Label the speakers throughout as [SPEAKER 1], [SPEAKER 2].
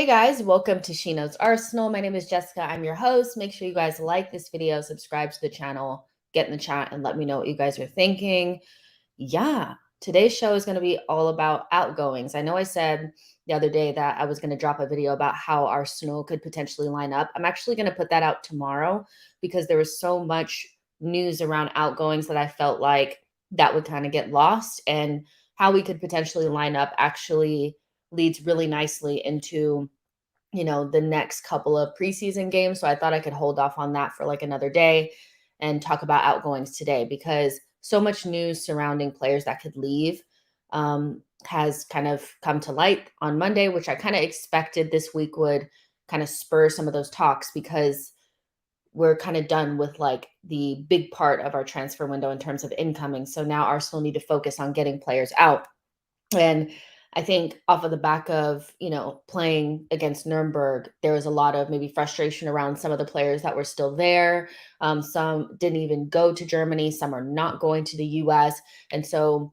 [SPEAKER 1] Hey guys, welcome to SheKnowsArsenal. My name is Jessica. I'm your host. Make sure you guys like this video, subscribe to the channel, get in the chat, and let me know what you guys are thinking. Yeah, today's show is going to be all about outgoings. I know I said the other day that I was going to drop a video about how Arsenal could potentially line up. I'm actually going to put that out tomorrow because there was so much news around outgoings that I felt like that would kind of get lost, and how we could potentially line up actually leads really nicely into the next couple of preseason games. So I thought I could hold off on that for like another day and talk about outgoings today, because so much news surrounding players that could leave has kind of come to light on Monday, which I kind of expected this week would kind of spur some of those talks, because we're kind of done with like the big part of our transfer window in terms of incoming. So now Arsenal need to focus on getting players out. And I think off of the back of, playing against Nuremberg, there was a lot of maybe frustration around some of the players that were still there. Some didn't even go to Germany. Some are not going to the US. And so,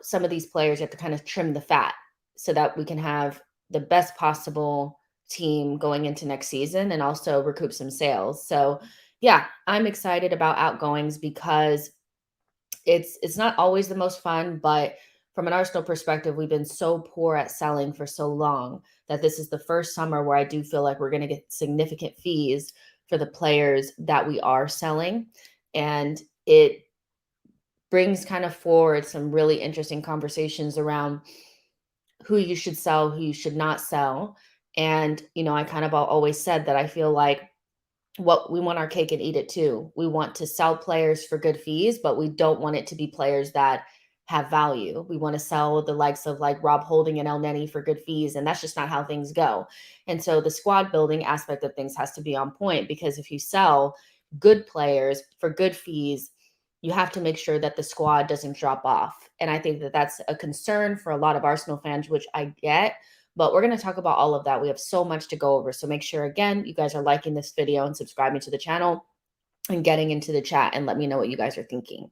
[SPEAKER 1] some of these players have to kind of trim the fat so that we can have the best possible team going into next season and also recoup some sales. So yeah, I'm excited about outgoings because it's not always the most fun, but from an Arsenal perspective, we've been so poor at selling for so long that this is the first summer where I do feel like we're going to get significant fees for the players that we are selling. And it brings kind of forward some really interesting conversations around who you should sell, who you should not sell. And, I kind of always said that I feel like what we want our cake and eat it too. We want to sell players for good fees, but we don't want it to be players that have value. We want to sell the likes of like Rob Holding and El Neni for good fees, and that's just not how things go. And so the squad building aspect of things has to be on point, because if you sell good players for good fees, you have to make sure that the squad doesn't drop off. And I think that that's a concern for a lot of Arsenal fans, which I get. But we're going to talk about all of that. We have so much to go over. So make sure, again, you guys are liking this video and subscribing to the channel and getting into the chat, and let me know what you guys are thinking.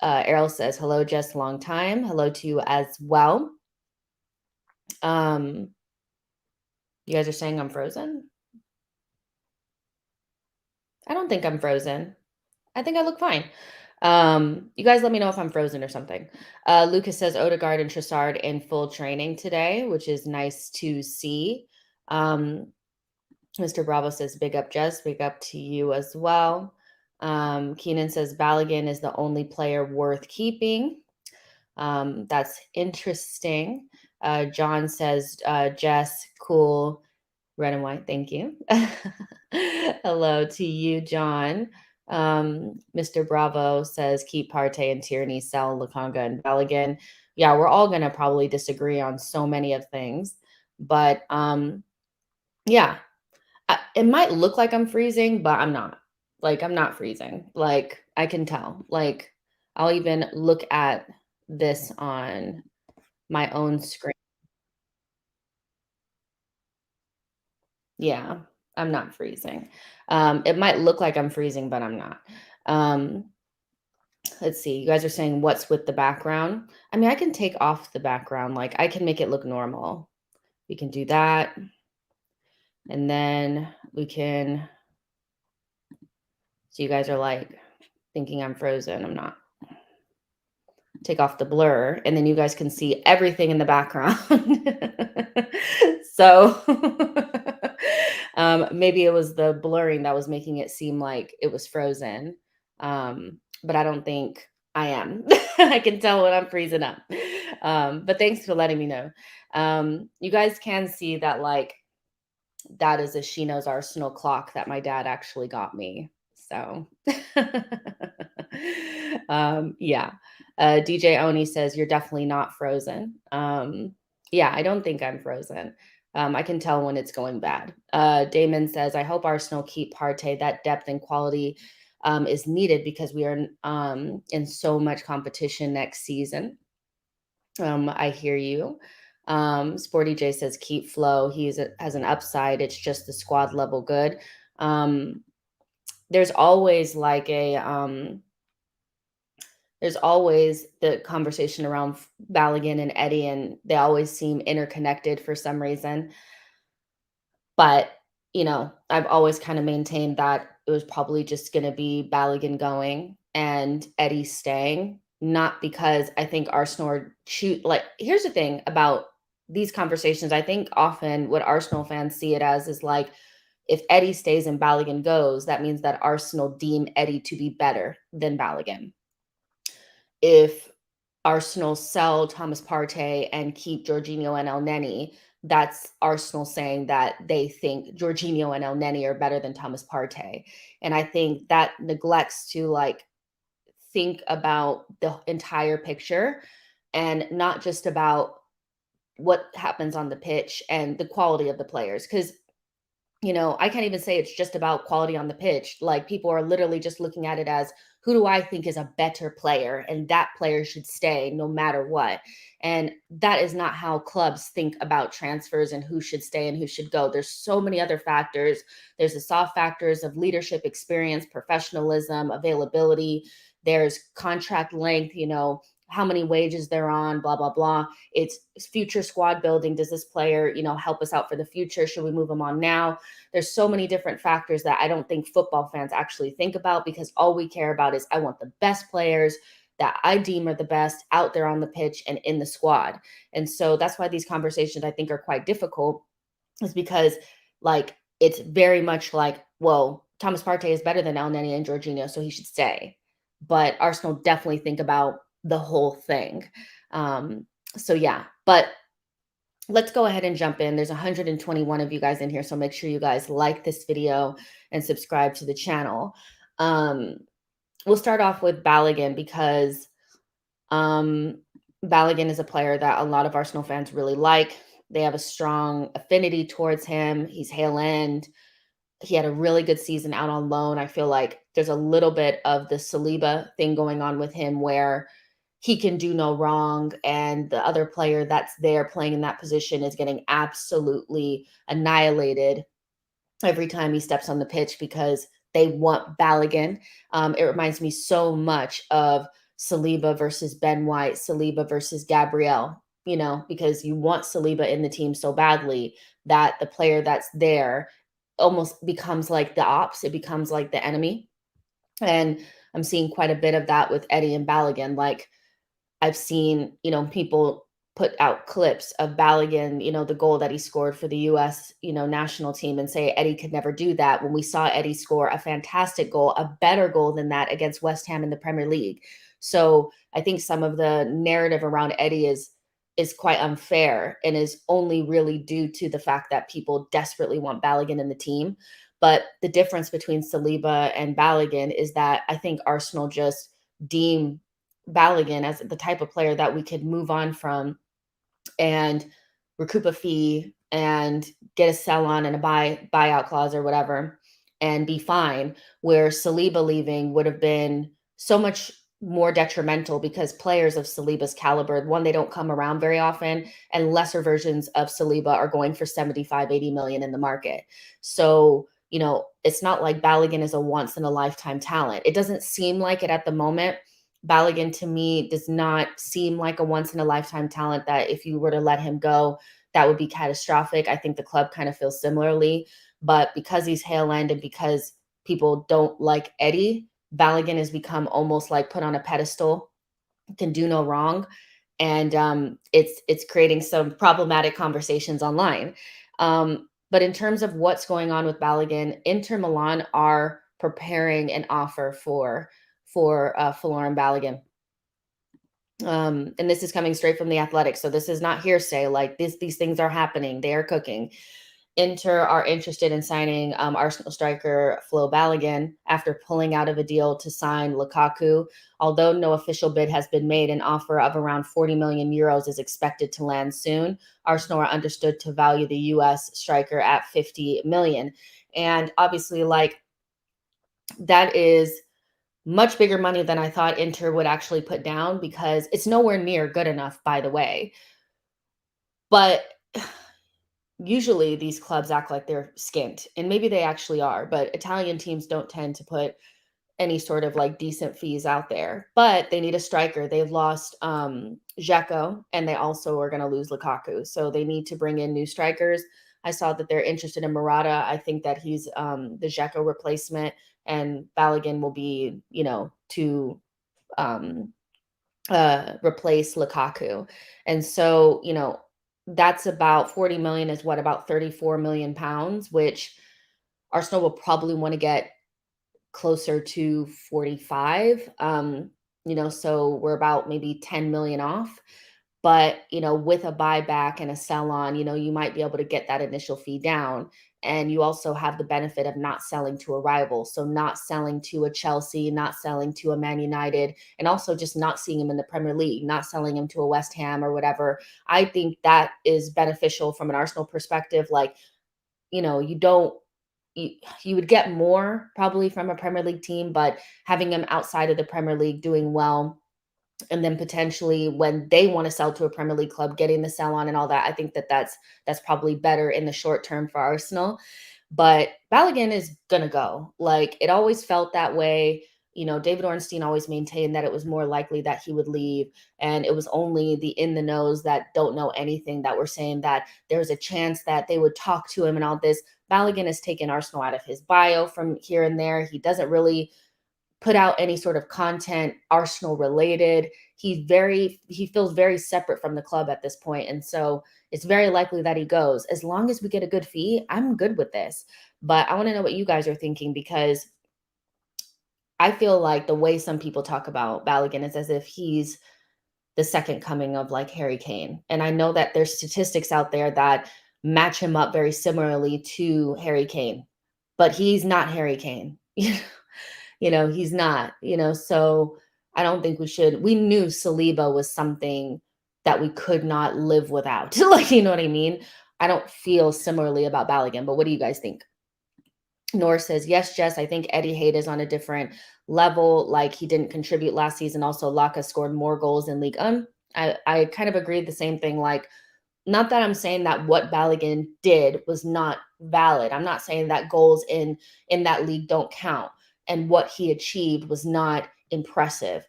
[SPEAKER 1] Errol says, hello, Jess, long time. Hello to you as well. You guys are saying I'm frozen? I don't think I'm frozen. I think I look fine. You guys let me know if I'm frozen or something. Lucas says Odegaard and Trossard in full training today, which is nice to see. Mr. Bravo says, big up, Jess. Big up to you as well. Keenan says Balogun is the only player worth keeping. That's interesting. John says, Jess, cool, red and white. Thank you. Hello to you, John. Mr. Bravo says keep Partey and Tierney, sell Lokonga and Balogun. Yeah, we're all going to probably disagree on so many of things. But yeah, it might look like I'm freezing, but I'm not. Like, I'm not freezing. Like, I can tell. Like, I'll even look at this on my own screen. Yeah, I'm not freezing. It might look like I'm freezing, but I'm not. Let's see. You guys are saying what's with the background. I mean, I can take off the background. Like, I can make it look normal. We can do that. And then we can, so you guys are like thinking I'm frozen. I'm not. Take off the blur, and then you guys can see everything in the background. So maybe it was the blurring that was making it seem like it was frozen. But I don't think I am. I can tell when I'm freezing up. But thanks for letting me know. You guys can see that, like, that is a SheKnowsArsenal clock that my dad actually got me. So yeah. DJ Oni says you're definitely not frozen. Yeah, I don't think I'm frozen. I can tell when it's going bad. Damon says, I hope Arsenal keep Partey. That depth and quality is needed because we are in so much competition next season. I hear you. Sporty J says keep Flow. He has an upside. It's just the squad level good. There's always like a there's always the conversation around Balogun and Eddie, and they always seem interconnected for some reason. But, I've always kind of maintained that it was probably just going to be Balogun going and Eddie staying, not because I think Arsenal are like, here's the thing about these conversations. I think often what Arsenal fans see it as is like, if Eddie stays and Balogun goes, that means that Arsenal deem Eddie to be better than Balogun. If Arsenal sell Thomas Partey and keep Jorginho and Elneny, that's Arsenal saying that they think Jorginho and Elneny are better than Thomas Partey. And I think that neglects to think about the entire picture and not just about what happens on the pitch and the quality of the players. Because I can't even say it's just about quality on the pitch. Like, people are literally just looking at it as, who do I think is a better player? And that player should stay no matter what. And that is not how clubs think about transfers and who should stay and who should go. There's so many other factors. There's the soft factors of leadership, experience, professionalism, availability. There's contract length, how many wages they're on, blah, blah, blah. It's future squad building. Does this player, help us out for the future? Should we move them on now? There's so many different factors that I don't think football fans actually think about, because all we care about is, I want the best players that I deem are the best out there on the pitch and in the squad. And so that's why these conversations, I think, are quite difficult, is because it's very much like, well, Thomas Partey is better than Elneny and Jorginho, so he should stay. But Arsenal definitely think about the whole thing. So yeah, but let's go ahead and jump in. There's 121 of you guys in here, so make sure you guys like this video and subscribe to the channel. We'll start off with Balogun, because Balogun is a player that a lot of Arsenal fans really like. They have a strong affinity towards him. He's Hale End. He had a really good season out on loan. I feel like there's a little bit of the Saliba thing going on with him, where he can do no wrong, and the other player that's there playing in that position is getting absolutely annihilated every time he steps on the pitch, because they want Balogun. It reminds me so much of Saliba versus Ben White, Saliba versus Gabriel, because you want Saliba in the team so badly that the player that's there almost becomes like the ops. It becomes like the enemy. And I'm seeing quite a bit of that with Eddie and Balogun. Like, I've seen, people put out clips of Balogun, the goal that he scored for the US, national team, and say Eddie could never do that, when we saw Eddie score a fantastic goal, a better goal than that against West Ham in the Premier League. So I think some of the narrative around Eddie is quite unfair, and is only really due to the fact that people desperately want Balogun in the team. But the difference between Saliba and Balogun is that I think Arsenal just deem Balogun as the type of player that we could move on from and recoup a fee and get a sell on and a buyout clause or whatever and be fine, where Saliba leaving would have been so much more detrimental, because players of Saliba's caliber, one, they don't come around very often, and lesser versions of Saliba are going for 75, 80 million in the market. So, it's not like Balogun is a once in a lifetime talent. It doesn't seem like it at the moment. Balogun, to me, does not seem like a once in a lifetime talent that if you were to let him go, that would be catastrophic. I think the club kind of feels similarly, but because he's Hale End and because people don't like Eddie, Balogun has become almost like put on a pedestal, can do no wrong. And it's creating some problematic conversations online. But in terms of what's going on with Balogun, Inter Milan are preparing an offer for folarin Balogun. And this is coming straight from the Athletic, so this is not hearsay. Like, these things are happening. They are cooking. Inter are interested in signing Arsenal striker Flo Balogun after pulling out of a deal to sign Lukaku. Although no official bid has been made, an offer of around 40 million euros is expected to land soon. Arsenal are understood to value the US striker at 50 million. And obviously, that is much bigger money than I thought Inter would actually put down, because it's nowhere near good enough, by the way. But usually these clubs act like they're skint, and maybe they actually are, but Italian teams don't tend to put any sort of like decent fees out there. But they need a striker. They've lost Dzeko, and they also are going to lose Lukaku. So they need to bring in new strikers. I saw that they're interested in Murata. I think that he's the Dzeko replacement, and Balogun will be, to replace Lukaku. And so, that's about 40 million is what, about 34 million pounds, which Arsenal will probably want to get closer to 45. So we're about maybe 10 million off. But, with a buyback and a sell on, you might be able to get that initial fee down. And you also have the benefit of not selling to a rival. So not selling to a Chelsea, not selling to a Man United, and also just not seeing him in the Premier League, not selling him to a West Ham or whatever. I think that is beneficial from an Arsenal perspective. Like, you don't, you would get more probably from a Premier League team, but having him outside of the Premier League doing well, and then potentially when they want to sell to a Premier League club, getting the sell on and all that, I think that that's probably better in the short term for Arsenal. But Balogun is gonna go. Like, it always felt that way. David Ornstein always maintained that it was more likely that he would leave, and it was only the in the knows that don't know anything that were saying that there's a chance that they would talk to him and all this. Balogun has taken Arsenal out of his bio from here and there. He doesn't really put out any sort of content Arsenal related. He feels very separate from the club at this point. And so it's very likely that he goes. As long as we get a good fee, I'm good with this. But I want to know what you guys are thinking, because I feel like the way some people talk about Balogun is as if he's the second coming of like Harry Kane. And I know that there's statistics out there that match him up very similarly to Harry Kane, but he's not Harry Kane. He's not, so I don't think we knew Saliba was something that we could not live without. Like, you know what I mean? I don't feel similarly about Balogun, but what do you guys think? Nor says, yes, Jess, I think Eddie Hayde is on a different level. Like, he didn't contribute last season. Also, Laka scored more goals in League. I kind of agreed the same thing. Like, not that I'm saying that what Balogun did was not valid. I'm not saying that goals in that league don't count, and what he achieved was not impressive.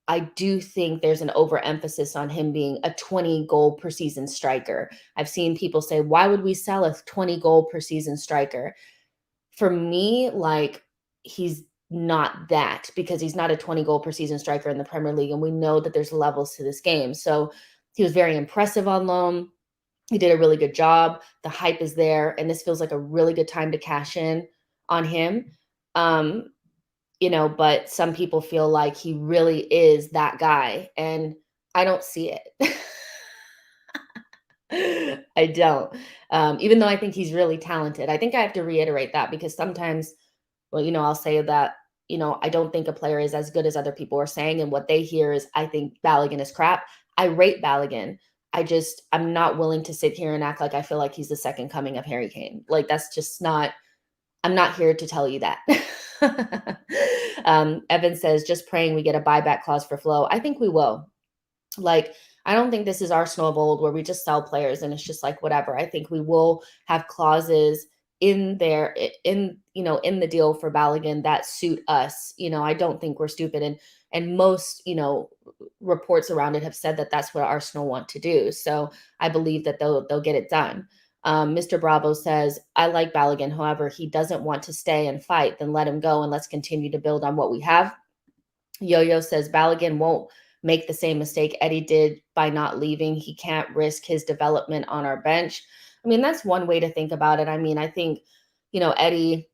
[SPEAKER 1] I do think there's an overemphasis on him being a 20 goal per season striker. I've seen people say, why would we sell a 20 goal per season striker? For me, like, he's not that, because he's not a 20 goal per season striker in the Premier League. And we know that there's levels to this game. So he was very impressive on loan. He did a really good job. The hype is there. And this feels like a really good time to cash in on him. But some people feel like he really is that guy. And I don't see it. I don't. Even though I think he's really talented. I think I have to reiterate that, because sometimes, well, I'll say that, I don't think a player is as good as other people are saying. And what they hear is, I think Balogun is crap. I rate Balogun. I'm not willing to sit here and act like I feel like he's the second coming of Harry Kane. Like, that's just not, I'm not here to tell you that. Evan says, just praying we get a buyback clause for Flo. I think we will. Like, I don't think this is Arsenal of old where we just sell players and it's just like whatever. I think we will have clauses in there in the deal for Balogun that suit us. I don't think we're stupid, and most reports around it have said that that's what Arsenal want to do. So I believe that they'll get it done. Mr. Bravo says, I like Balogun. However, he doesn't want to stay and fight. Then let him go and let's continue to build on what we have. Yo-Yo says, Balogun won't make the same mistake Eddie did by not leaving. He can't risk his development on our bench. I mean, that's one way to think about it. I mean, I think, Eddie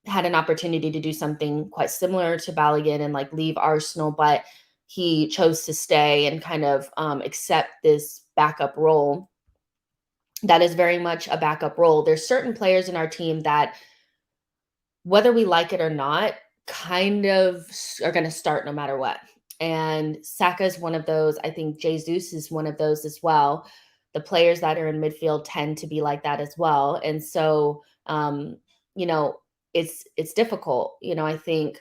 [SPEAKER 1] had an opportunity to do something quite similar to Balogun and like leave Arsenal, but he chose to stay and kind of accept this backup role. That is very much a backup role. There's certain players in our team that, whether we like it or not, kind of are going to start no matter what. And Saka is one of those. I think Jesus is one of those as well. The players that are in midfield tend to be like that as well. And so, it's difficult. I think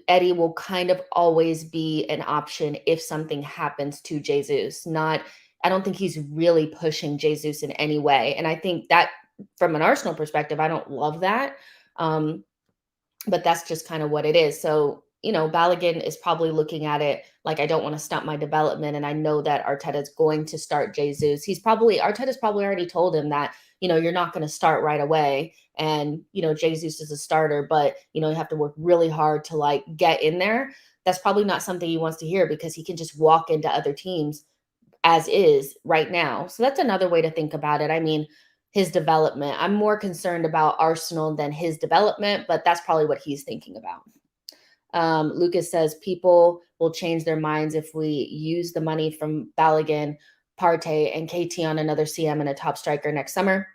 [SPEAKER 1] Eddie will kind of always be an option if something happens to Jesus. I don't think he's really pushing Jesus in any way. And I think that from an Arsenal perspective, I don't love that. but that's just kind of what it is. So, Balogun is probably looking at it like, I don't want to stunt my development. And I know that Arteta's going to start Jesus. Arteta's probably already told him that, you're not going to start right away. And, Jesus is a starter, but, you have to work really hard to like get in there. That's probably not something he wants to hear because he can just walk into other teams as is right now. So that's another way to think about it. I mean, his development. I'm more concerned about Arsenal than his development, but that's probably what he's thinking about. Lucas says people will change their minds if we use the money from Balogun, Partey, and KT on another CM and a top striker next summer.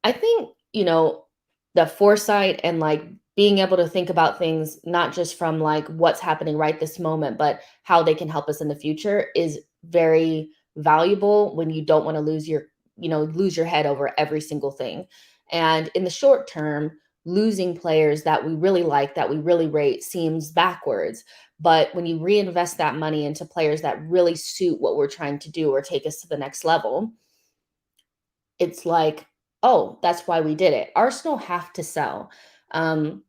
[SPEAKER 1] I think, the foresight and like being able to think about things, not just from like what's happening right this moment, but how they can help us in the future is very valuable when you don't want to lose your head over every single thing. And in the short term, losing players that we really like, that we really rate seems backwards. But when you reinvest that money into players that really suit what we're trying to do or take us to the next level, it's like, oh, that's why we did it. Arsenal have to sell. Um,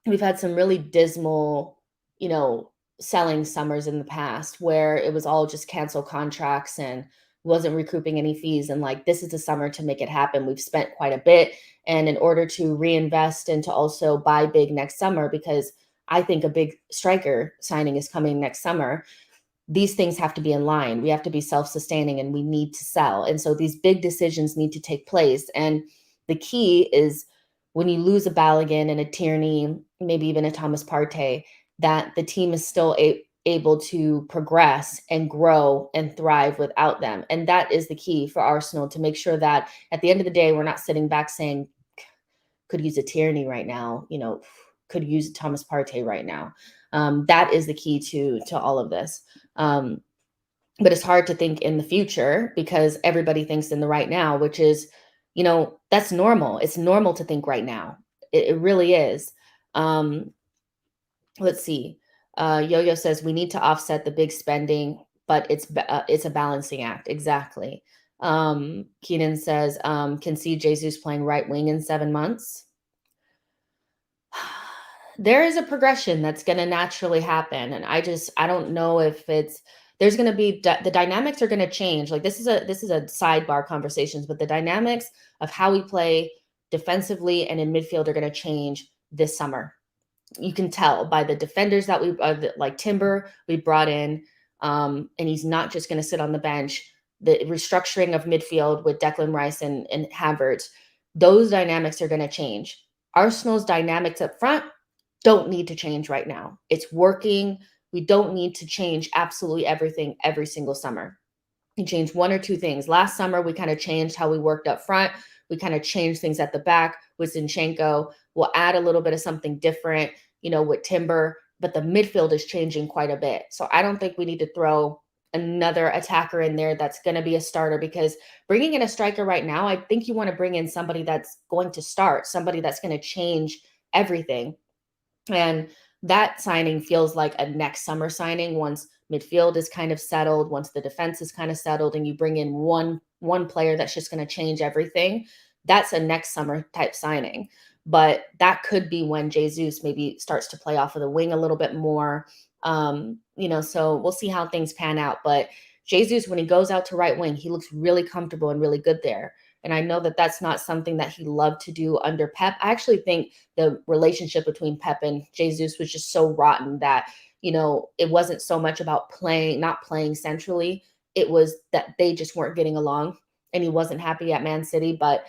[SPEAKER 1] we've had some really dismal, you know, selling summers in the past where it was all just cancel contracts and wasn't recouping any fees. And like, this is the summer to make it happen. We've spent quite a bit. And in order to reinvest and to also buy big next summer, because I think a big striker signing is coming next summer, these things have to be in line. We have to be self-sustaining and we need to sell. And so these big decisions need to take place. And the key is when you lose a Balogun and a Tierney, maybe even a Thomas Partey, that the team is still able to progress and grow and thrive without them. And that is the key for Arsenal, to make sure that at the end of the day, we're not sitting back saying, could use a Tierney right now, could use Thomas Partey right now. That is the key to all of this. But it's hard to think in the future because everybody thinks in the right now, which is, that's normal. It's normal to think right now. It really is. Let's see. Yo-Yo says we need to offset the big spending, but it's a balancing act. Exactly. Keenan says, can see Jesus playing right wing in 7 months. There is a progression that's going to naturally happen. And I don't know if there's going to be, the dynamics are going to change. Like this is a sidebar conversations, but the dynamics of how we play defensively and in midfield are going to change this summer. You can tell by the defenders that like Timber, we brought in, and he's not just going to sit on the bench. The restructuring of midfield with Declan Rice and Havertz, those dynamics are going to change. Arsenal's dynamics up front don't need to change right now. It's working. We don't need to change absolutely everything every single summer. We changed one or two things. Last summer, we kind of changed how we worked up front. We kind of changed things at the back with Zinchenko. We'll add a little bit of something different, with Timber, but the midfield is changing quite a bit. So I don't think we need to throw another attacker in there that's going to be a starter, because bringing in a striker right now, I think you want to bring in somebody that's going to start, somebody that's going to change everything. And that signing feels like a next summer signing once midfield is kind of settled, once the defense is kind of settled, and you bring in one player that's just going to change everything. That's a next summer type signing. But that could be when Jesus maybe starts to play off of the wing a little bit more. So we'll see how things pan out. But Jesus, when he goes out to right wing, he looks really comfortable and really good there. And I know that that's not something that he loved to do under Pep. I actually think the relationship between Pep and Jesus was just so rotten that, it wasn't so much about not playing centrally. It was that they just weren't getting along and he wasn't happy at Man City. But,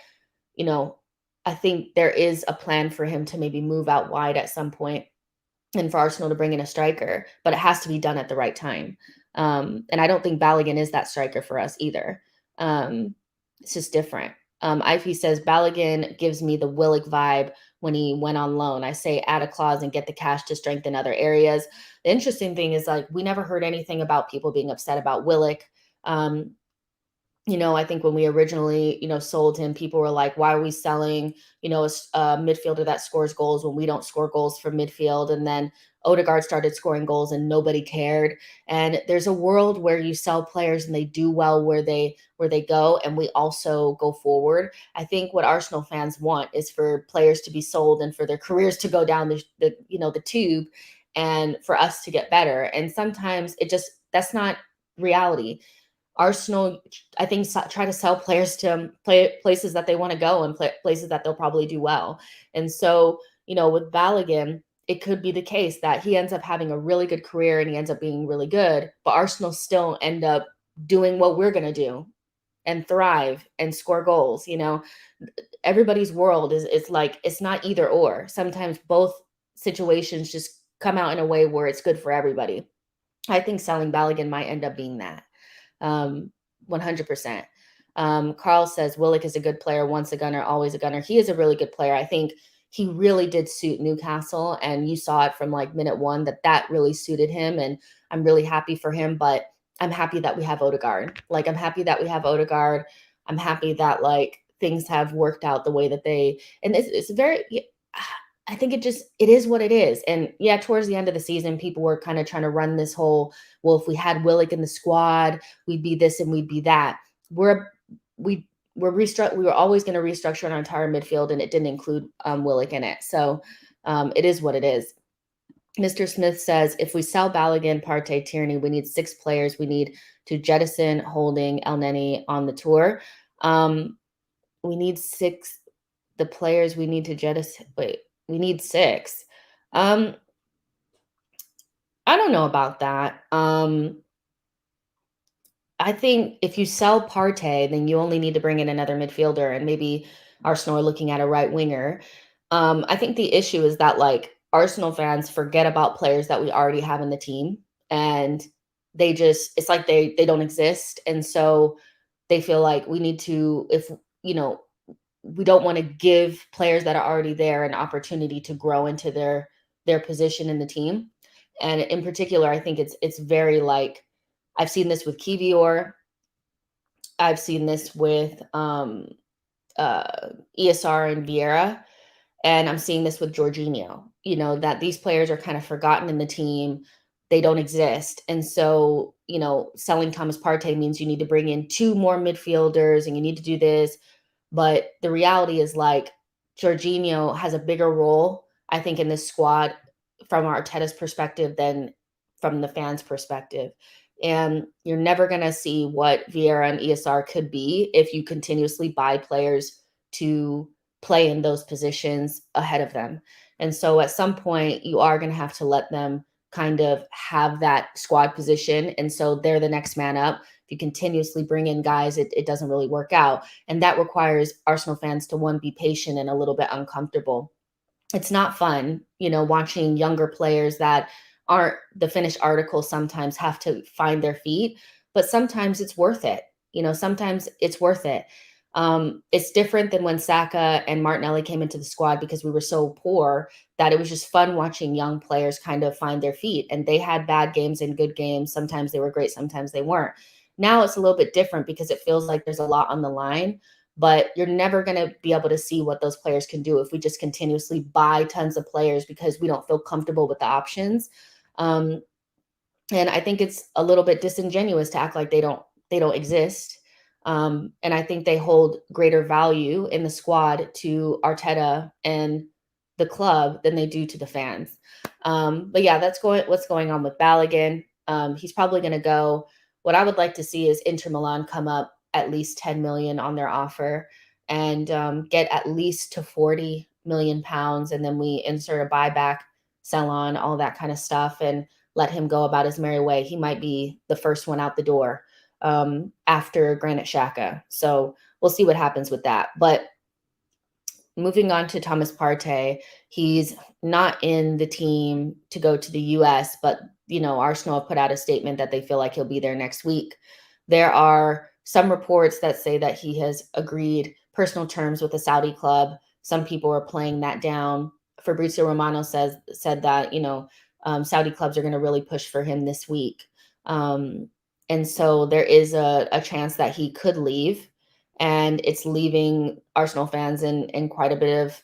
[SPEAKER 1] I think there is a plan for him to maybe move out wide at some point and for Arsenal to bring in a striker, but it has to be done at the right time. And I don't think Balogun is that striker for us either. It's just different. Ivy says Balogun gives me the Willock vibe when he went on loan. I say add a clause and get the cash to strengthen other areas. The interesting thing is, like, we never heard anything about people being upset about Willock. I think when we originally, sold him, people were like, why are we selling, a midfielder that scores goals when we don't score goals for midfield? And then Odegaard started scoring goals and nobody cared. And there's a world where you sell players and they do well where they go, and we also go forward. I think what Arsenal fans want is for players to be sold and for their careers to go down the tube, and for us to get better. And sometimes that's not reality. Arsenal, I think, try to sell players to places that they want to go and places that they'll probably do well. And so, with Balogun, it could be the case that he ends up having a really good career and he ends up being really good, but Arsenal still end up doing what we're going to do and thrive and score goals. Everybody's world is like, it's not either or. Sometimes both situations just come out in a way where it's good for everybody. I think selling Balogun might end up being that. 100%. Carl says Willock is a good player, once a gunner, always a gunner. He is a really good player. I think he really did suit Newcastle, and you saw it from like minute one that really suited him, and I'm really happy for him. But I'm happy that we have Odegaard. Like, I'm happy that we have Odegaard. I'm happy that like things have worked out the way that and it's very. I think it is what it is. And yeah, towards the end of the season, people were kind of trying to run this whole, well, if we had Willock in the squad, we'd be this and we'd be that. We were always going to restructure our entire midfield, and it didn't include Willock in it. So it is what it is. Mr. Smith says, if we sell Balogun, Partey, Tierney, we need 6 players. We need to jettison Holding, El Neni on the tour. We need 6. The players we need to jettison. Wait, we need 6. I don't know about that. I think if you sell Partey, then you only need to bring in another midfielder, and maybe Arsenal are looking at a right winger. I think the issue is that like Arsenal fans forget about players that we already have in the team, and it's like they don't exist, and so they feel like we need to, if we don't want to give players that are already there an opportunity to grow into their position in the team. And in particular, I think it's very like, I've seen this with Kivior. I've seen this with ESR and Vieira, and I'm seeing this with Jorginho. That these players are kind of forgotten in the team. They don't exist. And so, selling Thomas Partey means you need to bring in 2 more midfielders and you need to do this. But the reality is like Jorginho has a bigger role, I think, in this squad from Arteta's perspective than from the fans' perspective. And you're never going to see what Vieira and ESR could be if you continuously buy players to play in those positions ahead of them. And so at some point, you are going to have to let them kind of have that squad position. And so they're the next man up. If you continuously bring in guys, it doesn't really work out. And that requires Arsenal fans to, one, be patient and a little bit uncomfortable. It's not fun, watching younger players that aren't the finished article sometimes have to find their feet, but sometimes it's worth it. Sometimes it's worth it. It's different than when Saka and Martinelli came into the squad because we were so poor that it was just fun watching young players kind of find their feet. And they had bad games and good games. Sometimes they were great, sometimes they weren't. Now it's a little bit different because it feels like there's a lot on the line, but you're never going to be able to see what those players can do if we just continuously buy tons of players because we don't feel comfortable with the options. And I think it's a little bit disingenuous to act like they don't exist. And I think they hold greater value in the squad to Arteta and the club than they do to the fans. But yeah, what's going on with Balogun. He's probably going to go. What I would like to see is Inter Milan come up at least 10 million on their offer and get at least to 40 million pounds. And then we insert a buyback, sell on, all that kind of stuff, and let him go about his merry way. He might be the first one out the door after Granit Xhaka. So we'll see what happens with that. But moving on to Thomas Partey, he's not in the team to go to the US, but Arsenal have put out a statement that they feel like he'll be there next week. There are some reports that say that he has agreed personal terms with the Saudi club. Some people are playing that down. Fabrizio Romano said that Saudi clubs are going to really push for him this week. And so there is a chance that he could leave, and it's leaving Arsenal fans in quite a bit of,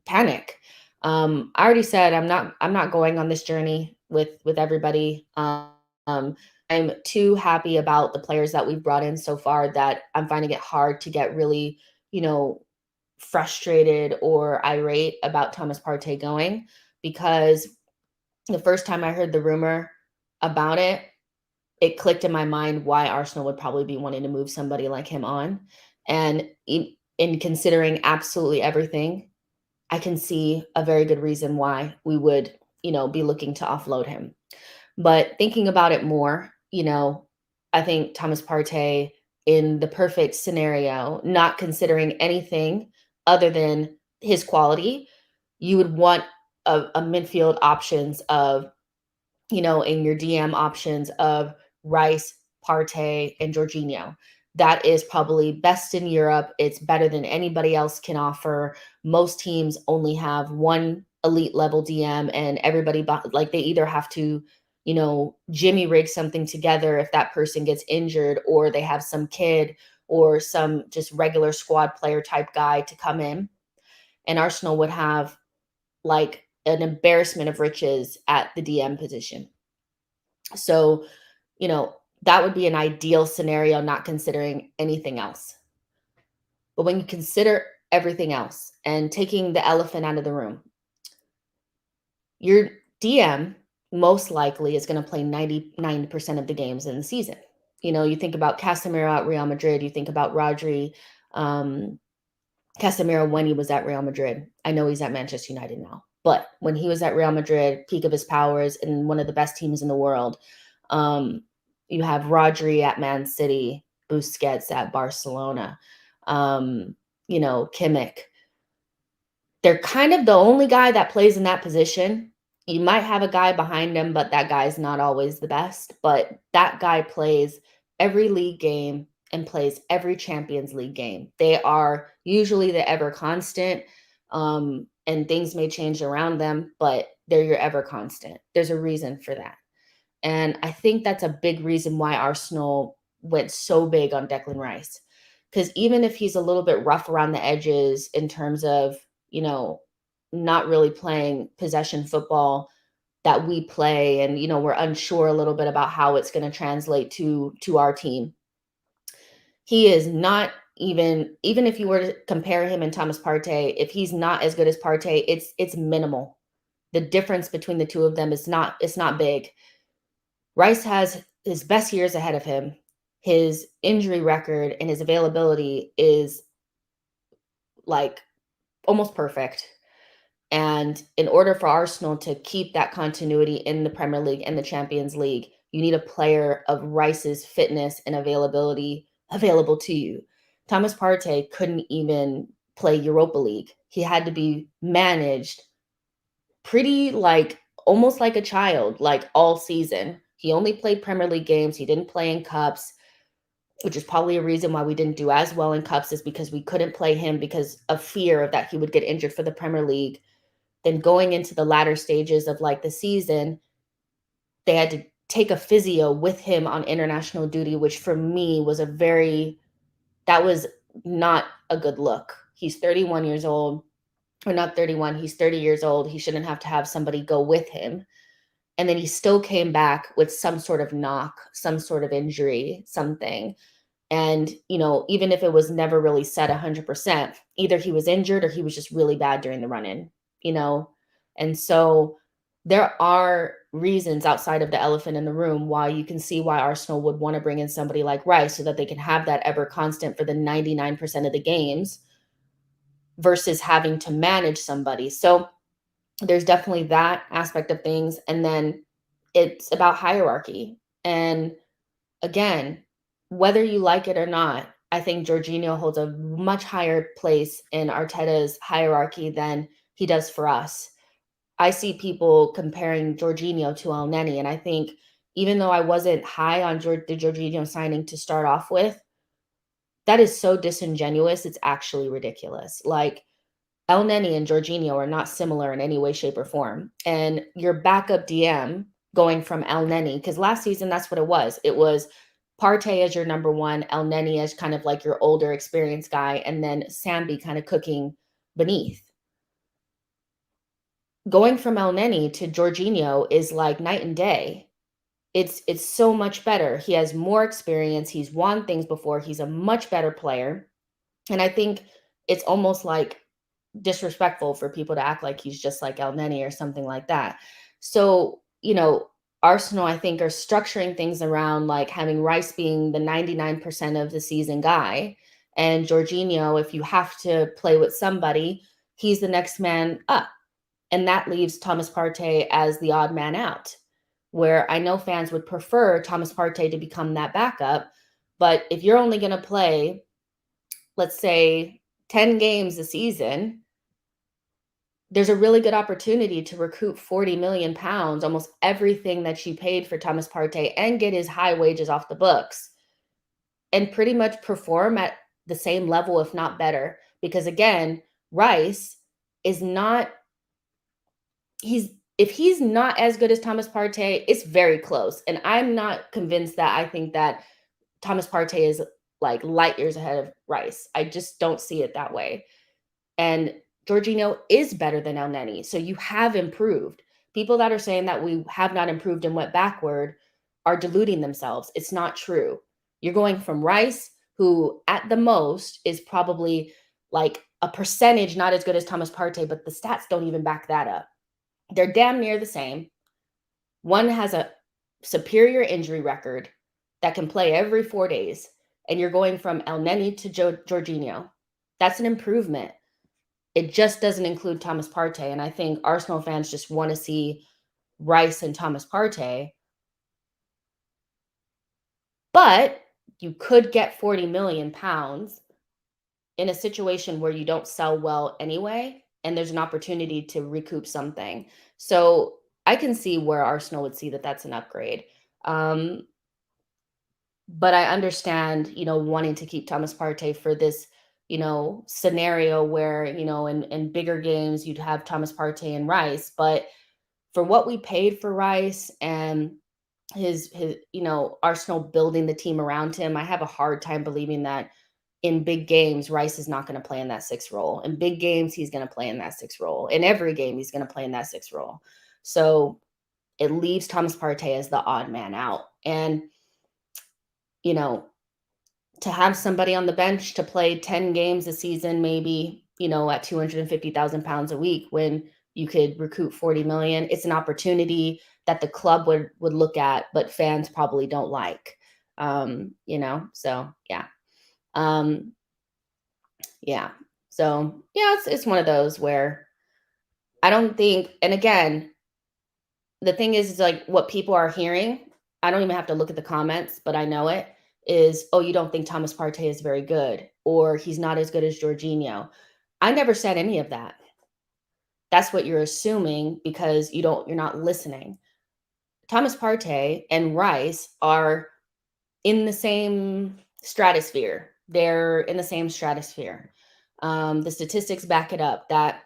[SPEAKER 1] panic. I already said I'm not going on this journey with everybody. I'm too happy about the players that we've brought in so far that I'm finding it hard to get really, you know, frustrated or irate about Thomas Partey going, because the first time I heard the rumor about it, it clicked in my mind why Arsenal would probably be wanting to move somebody like him on. And in considering absolutely everything, I can see a very good reason why we would, be looking to offload him. But thinking about it more, I think Thomas Partey, in the perfect scenario, not considering anything other than his quality, you would want a midfield options of, in your DM options of Rice, Partey, and Jorginho. That is probably best in Europe. It's better than anybody else can offer. Most teams only have one elite level DM, and everybody, like, they either have to, Jimmy rig something together if that person gets injured, or they have some kid or some just regular squad player type guy to come in. And Arsenal would have like an embarrassment of riches at the DM position. So, that would be an ideal scenario, not considering anything else. But when you consider everything else and taking the elephant out of the room, your DM most likely is going to play 99% of the games in the season. You think about Casemiro at Real Madrid, you think about Rodri, um, Casemiro when he was at Real Madrid. I know he's at Manchester United now, but when he was at Real Madrid, peak of his powers and one of the best teams in the world, you have Rodri at Man City, Busquets at Barcelona, Kimmich. They're kind of the only guy that plays in that position. You might have a guy behind him, but that guy's not always the best. But that guy plays every league game and plays every Champions League game. They are usually the ever constant, and things may change around them, but they're your ever constant. There's a reason for that. And I think that's a big reason why Arsenal went so big on Declan Rice. Because even if he's a little bit rough around the edges in terms of, not really playing possession football that we play, and, we're unsure a little bit about how it's going to translate to our team. He is not even if you were to compare him and Thomas Partey, if he's not as good as Partey, it's minimal. The difference between the two of them it's not big. Rice has his best years ahead of him. His injury record and his availability is like almost perfect. And in order for Arsenal to keep that continuity in the Premier League and the Champions League, you need a player of Rice's fitness and availability available to you. Thomas Partey couldn't even play Europa League. He had to be managed pretty almost like a child, like all season. He only played Premier League games. He didn't play in cups, which is probably a reason why we didn't do as well in cups, is because we couldn't play him because of fear of that he would get injured for the Premier League. Then going into the latter stages of the season, they had to take a physio with him on international duty, which for me was that was not a good look. He's 31 years old, or not 31, he's 30 years old. He shouldn't have to have somebody go with him. And then he still came back with some sort of knock, some sort of injury, something. And, even if it was never really said 100%, either he was injured or he was just really bad during the run-in, And so there are reasons outside of the elephant in the room why you can see why Arsenal would want to bring in somebody like Rice so that they can have that ever constant for the 99% of the games versus having to manage somebody. So there's definitely that aspect of things. And then it's about hierarchy. And again, whether you like it or not, I think Jorginho holds a much higher place in Arteta's hierarchy than he does for us. I see people comparing Jorginho to Elneny, and I think even though I wasn't high on the Jorginho signing to start off with, that is so disingenuous, it's actually ridiculous. Elneny and Jorginho are not similar in any way, shape, or form. And your backup DM, going from El Neni, because last season that's what it was. It was Partey as your number one, El Neni as kind of like your older experienced guy, and then Sambi kind of cooking beneath. Going from El Neni to Jorginho is like night and day. It's so much better. He has more experience. He's won things before. He's a much better player. And I think it's almost like disrespectful for people to act like he's just like El Neni or something like that. So, Arsenal, I think, are structuring things around like having Rice being the 99% of the season guy. And Jorginho, if you have to play with somebody, he's the next man up. And that leaves Thomas Partey as the odd man out, where I know fans would prefer Thomas Partey to become that backup. But if you're only going to play, let's say, 10 games a season, there's a really good opportunity to recoup 40 million pounds, almost everything that you paid for Thomas Partey, and get his high wages off the books and pretty much perform at the same level, if not better. Because again, Rice is not, if he's not as good as Thomas Partey, it's very close. And I'm not convinced that I think that Thomas Partey is like light years ahead of Rice. I just don't see it that way. And Jorginho is better than El Neni. So you have improved. People that are saying that we have not improved and went backward are deluding themselves. It's not true. You're going from Rice, who at the most is probably like a percentage not as good as Thomas Partey, but the stats don't even back that up. They're damn near the same. One has a superior injury record that can play every 4 days, and you're going from El Neni to Jorginho. That's an improvement. It just doesn't include Thomas Partey, and I think Arsenal fans just want to see Rice and Thomas Partey. But you could get 40 million pounds in a situation where you don't sell well anyway, and there's an opportunity to recoup something. So I can see where Arsenal would see that that's an upgrade. But I understand, wanting to keep Thomas Partey for this, scenario where, in bigger games, you'd have Thomas Partey and Rice. But for what we paid for Rice and his, Arsenal building the team around him, I have a hard time believing that in big games, Rice is not going to play in that 6 role. In big games, he's going to play in that 6 role. In every game, he's going to play in that 6 role. So it leaves Thomas Partey as the odd man out. And, to have somebody on the bench to play 10 games a season, maybe, at 250,000 pounds a week when you could recoup 40 million, it's an opportunity that the club would look at, but fans probably don't like, so yeah. Yeah. So yeah, it's one of those where I don't think, and again, the thing is like what people are hearing, I don't even have to look at the comments, but I know it is, oh, you don't think Thomas Partey is very good, or he's not as good as Jorginho. I never said any of that. That's what you're assuming because you're not listening. Thomas Partey and Rice are in the same stratosphere. They're in the same stratosphere. The statistics back it up that,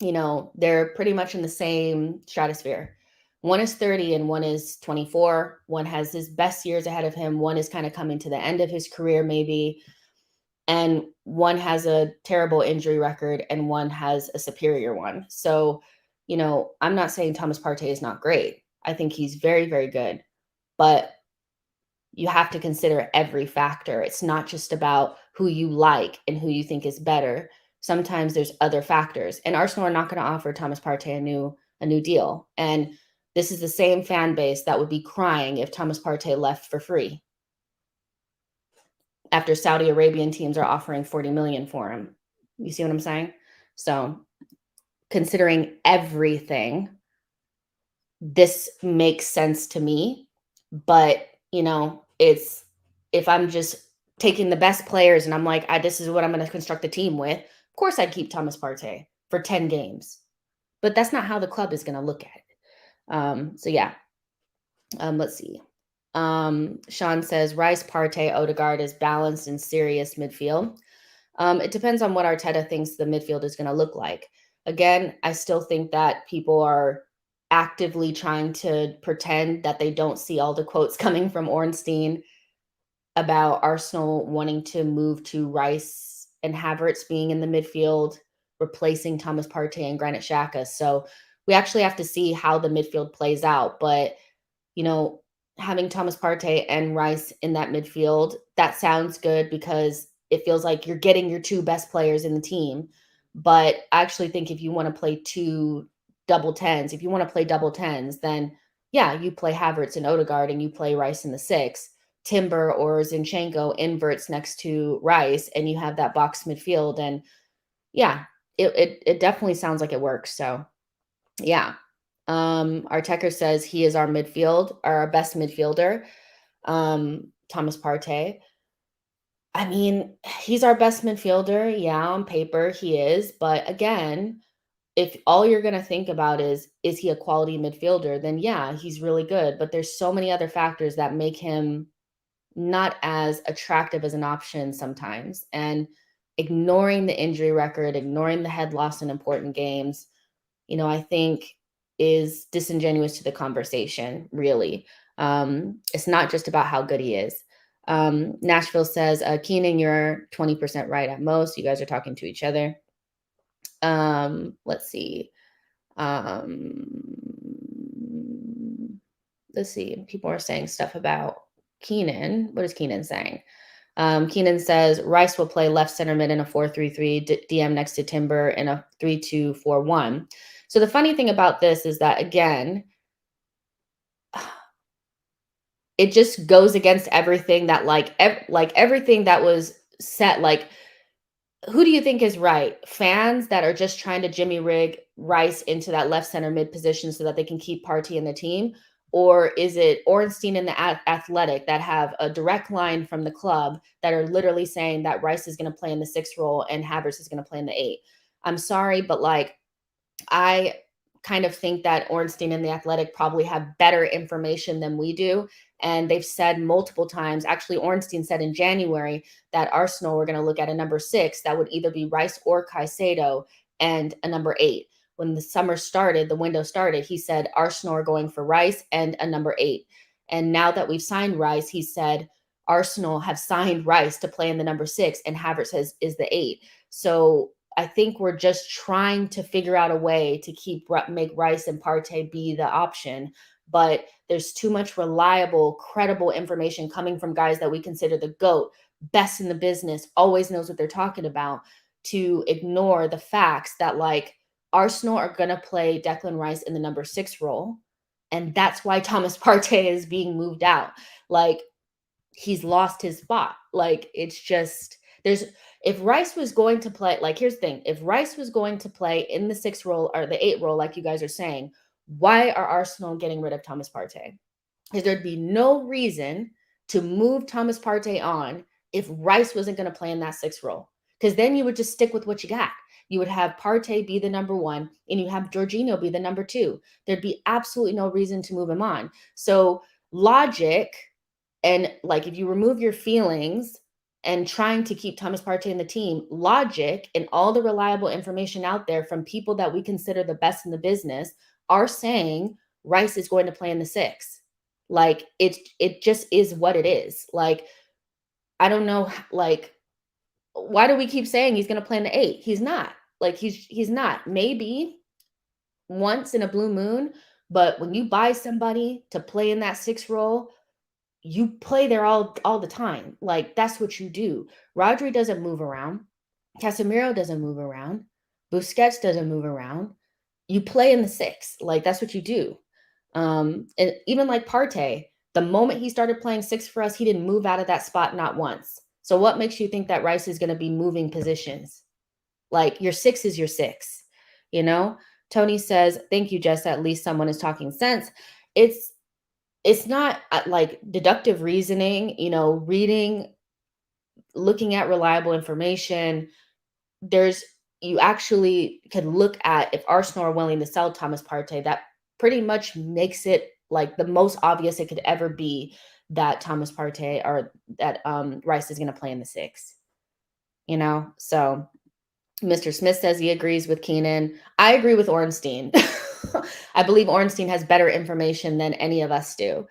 [SPEAKER 1] they're pretty much in the same stratosphere. One is 30 and one is 24. One has his best years ahead of him. One is kind of coming to the end of his career, maybe. And one has a terrible injury record and one has a superior one. So, I'm not saying Thomas Partey is not great. I think he's very, very good. But you have to consider every factor. It's not just about who you like and who you think is better. Sometimes there's other factors. And Arsenal are not going to offer Thomas Partey a new deal. And this is the same fan base that would be crying if Thomas Partey left for free after Saudi Arabian teams are offering 40 million for him. You see what I'm saying? So considering everything, this makes sense to me. But, it's, if I'm just taking the best players and I'm like, this is what I'm going to construct a team with, of course I'd keep Thomas Partey for 10 games. But that's not how the club is going to look at it. So yeah. Let's see. Sean says Rice, Partey, Odegaard is balanced and serious midfield. It depends on what Arteta thinks the midfield is going to look like. Again, I still think that people are actively trying to pretend that they don't see all the quotes coming from Ornstein about Arsenal wanting to move to Rice and Havertz being in the midfield, replacing Thomas Partey and Granit Xhaka. So we actually have to see how the midfield plays out. But, you know, having Thomas Partey and Rice in that midfield, that sounds good because it feels like you're getting your two best players in the team. But I actually think if you want to play two double tens, if you want to play double tens, then yeah, you play Havertz and Odegaard and you play Rice in the six. Timber or Zinchenko inverts next to Rice, and you have that box midfield. And yeah, it definitely sounds like it works. So yeah. Our Techer says he is our best midfielder. Thomas Partey. I mean, he's our best midfielder. Yeah, on paper he is. But again, if all you're going to think about is he a quality midfielder, then yeah, he's really good. But there's so many other factors that make him not as attractive as an option sometimes. And ignoring the injury record, ignoring the head loss in important games, I think is disingenuous to the conversation, really. It's not just about how good he is. Nashville says, Keenan, you're 20% right at most. You guys are talking to each other. Let's see. Let's see. People are saying stuff about Keenan. What is Keenan saying? Keenan says Rice will play left center mid in a 4-3-3, DM next to Timber in a 3-2-4-1. So the funny thing about this is that, again, it just goes against everything that everything that was set. Like, who do you think is right? Fans that are just trying to jimmy rig Rice into that left center mid position so that they can keep Partey in the team? Or is it Ornstein and the Athletic that have a direct line from the club that are literally saying that Rice is going to play in the 6 role and Havertz is going to play in the 8? I'm sorry, but I kind of think that Ornstein and the Athletic probably have better information than we do. And they've said multiple times, actually Ornstein said in January that Arsenal were going to look at a number 6 that would either be Rice or Caicedo and a number 8. When the window started, he said Arsenal are going for Rice and a number 8. And now that we've signed Rice, he said Arsenal have signed Rice to play in the number 6 and Havertz is the 8. So I think we're just trying to figure out a way to make Rice and Partey be the option. But there's too much reliable, credible information coming from guys that we consider the GOAT, best in the business, always knows what they're talking about, to ignore the facts that Arsenal are going to play Declan Rice in the number 6 role. And that's why Thomas Partey is being moved out. He's lost his spot. It's just, if Rice was going to play, here's the thing. If Rice was going to play in the 6 role or the 8 role, like you guys are saying, why are Arsenal getting rid of Thomas Partey? Because there'd be no reason to move Thomas Partey on if Rice wasn't going to play in that 6 role. Because then you would just stick with what you got. You would have Partey be the number 1 and you have Jorginho be the number 2. There'd be absolutely no reason to move him on. So logic, and if you remove your feelings and trying to keep Thomas Partey in the team, logic and all the reliable information out there from people that we consider the best in the business are saying Rice is going to play in the 6. It just is what it is. I don't know, why do we keep saying he's going to play in the 8? He's not. He's not. Maybe once in a blue moon, but when you buy somebody to play in that 6 role, you play there all the time. That's what you do. Rodri doesn't move around. Casemiro doesn't move around. Busquets doesn't move around. You play in the 6. That's what you do. And even Partey, the moment he started playing 6 for us, he didn't move out of that spot, not once. So what makes you think that Rice is going to be moving positions? Your 6 is your 6, Tony says, thank you, Jess. At least someone is talking sense. It's not deductive reasoning, reading, looking at reliable information. You actually could look at if Arsenal are willing to sell Thomas Partey, that pretty much makes it the most obvious it could ever be that Thomas Partey or that Rice is going to play in the 6, So Mr. Smith says he agrees with Keenan. I agree with Ornstein. I believe Ornstein has better information than any of us do.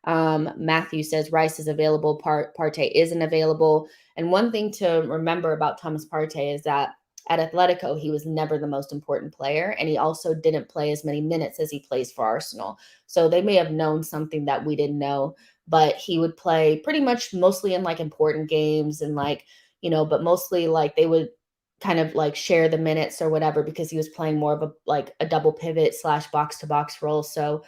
[SPEAKER 1] Matthew says Rice is available, Partey isn't available. And one thing to remember about Thomas Partey is that at Atletico, he was never the most important player, and he also didn't play as many minutes as he plays for Arsenal. So they may have known something that we didn't know, but he would play pretty much mostly in like important games and like, but mostly like they would kind of like share the minutes or whatever because he was playing more of a like a double pivot / box to box role. So,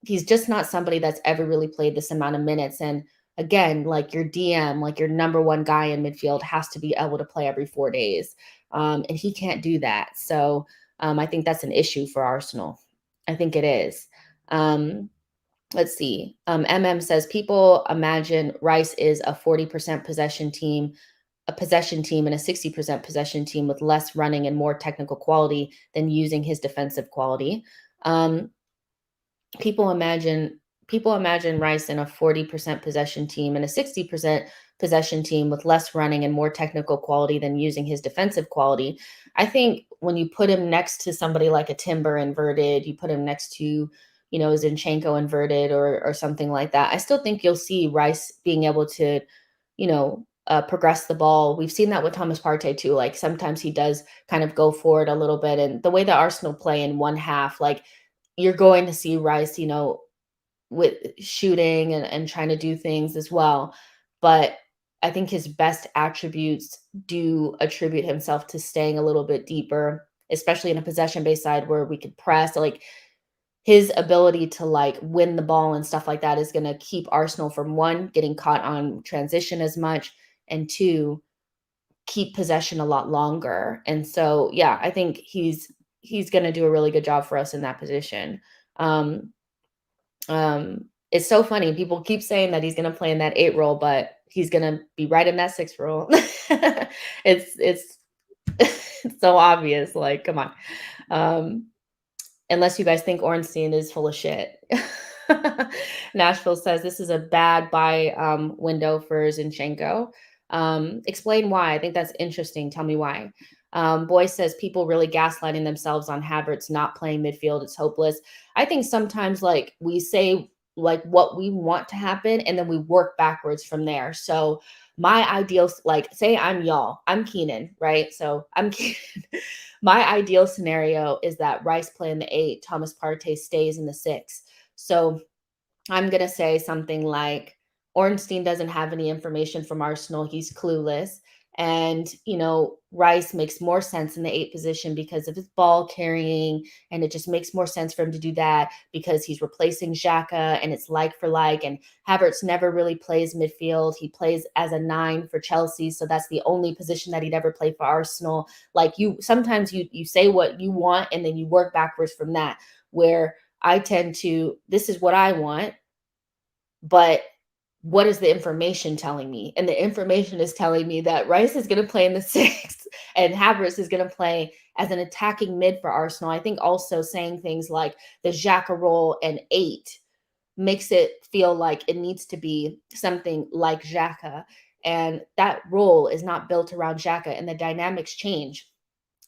[SPEAKER 1] he's just not somebody that's ever really played this amount of minutes. And again, like your DM, like your number one guy in midfield has to be able to play every 4 days. And he can't do that. So I think that's an issue for Arsenal. I think it is. Let's see. MM says people imagine Rice is a 40% possession team, a possession team and a 60% possession team with less running and more technical quality than using his defensive quality. Um, people imagine Rice in a 40% possession team and a 60% possession team with less running and more technical quality than using his defensive quality. I think when you put him next to somebody like a Timber inverted, you put him next to, Zinchenko inverted or something like that, I still think you'll see Rice being able to, progress the ball. We've seen that with Thomas Partey too. Like sometimes he does kind of go forward a little bit. And the way that Arsenal play in one half, like you're going to see Rice, with shooting and trying to do things as well. But I think his best attributes do attribute himself to staying a little bit deeper, especially in a possession-based side where we could press. Like his ability to like win the ball and stuff like that is going to keep Arsenal from one, getting caught on transition as much, and two, keep possession a lot longer. And so, yeah, I think he's going to do a really good job for us in that position. Um, it's so funny. People keep saying that he's going to play in that 8 role, but he's going to be right in that 6 role. it's it's so obvious. Like, come on. Unless you guys think Ornstein is full of shit. Nashville says this is a bad buy window for Zinchenko. Explain why. I think that's interesting. Tell me why. Boy says people really gaslighting themselves on Havertz not playing midfield. It's hopeless. I think sometimes like we say like what we want to happen and then we work backwards from there. So my ideal, like say I'm y'all, I'm Keenan, right? So I'm Keenan. My ideal scenario is that Rice play in the 8, Thomas Partey stays in the 6. So I'm going to say something like Ornstein doesn't have any information from Arsenal. He's clueless. And, Rice makes more sense in the 8 position because of his ball carrying. And it just makes more sense for him to do that because he's replacing Xhaka and it's like for like. And Havertz never really plays midfield. He plays as a 9 for Chelsea. So that's the only position that he'd ever play for Arsenal. Like sometimes you say what you want and then you work backwards from that, where I tend to, this is what I want, but what is the information telling me? And the information is telling me that Rice is going to play in the 6 and Havertz is going to play as an attacking mid for Arsenal. I think also saying things like the Xhaka role and 8 makes it feel like it needs to be something like Xhaka. And that role is not built around Xhaka, and the dynamics change.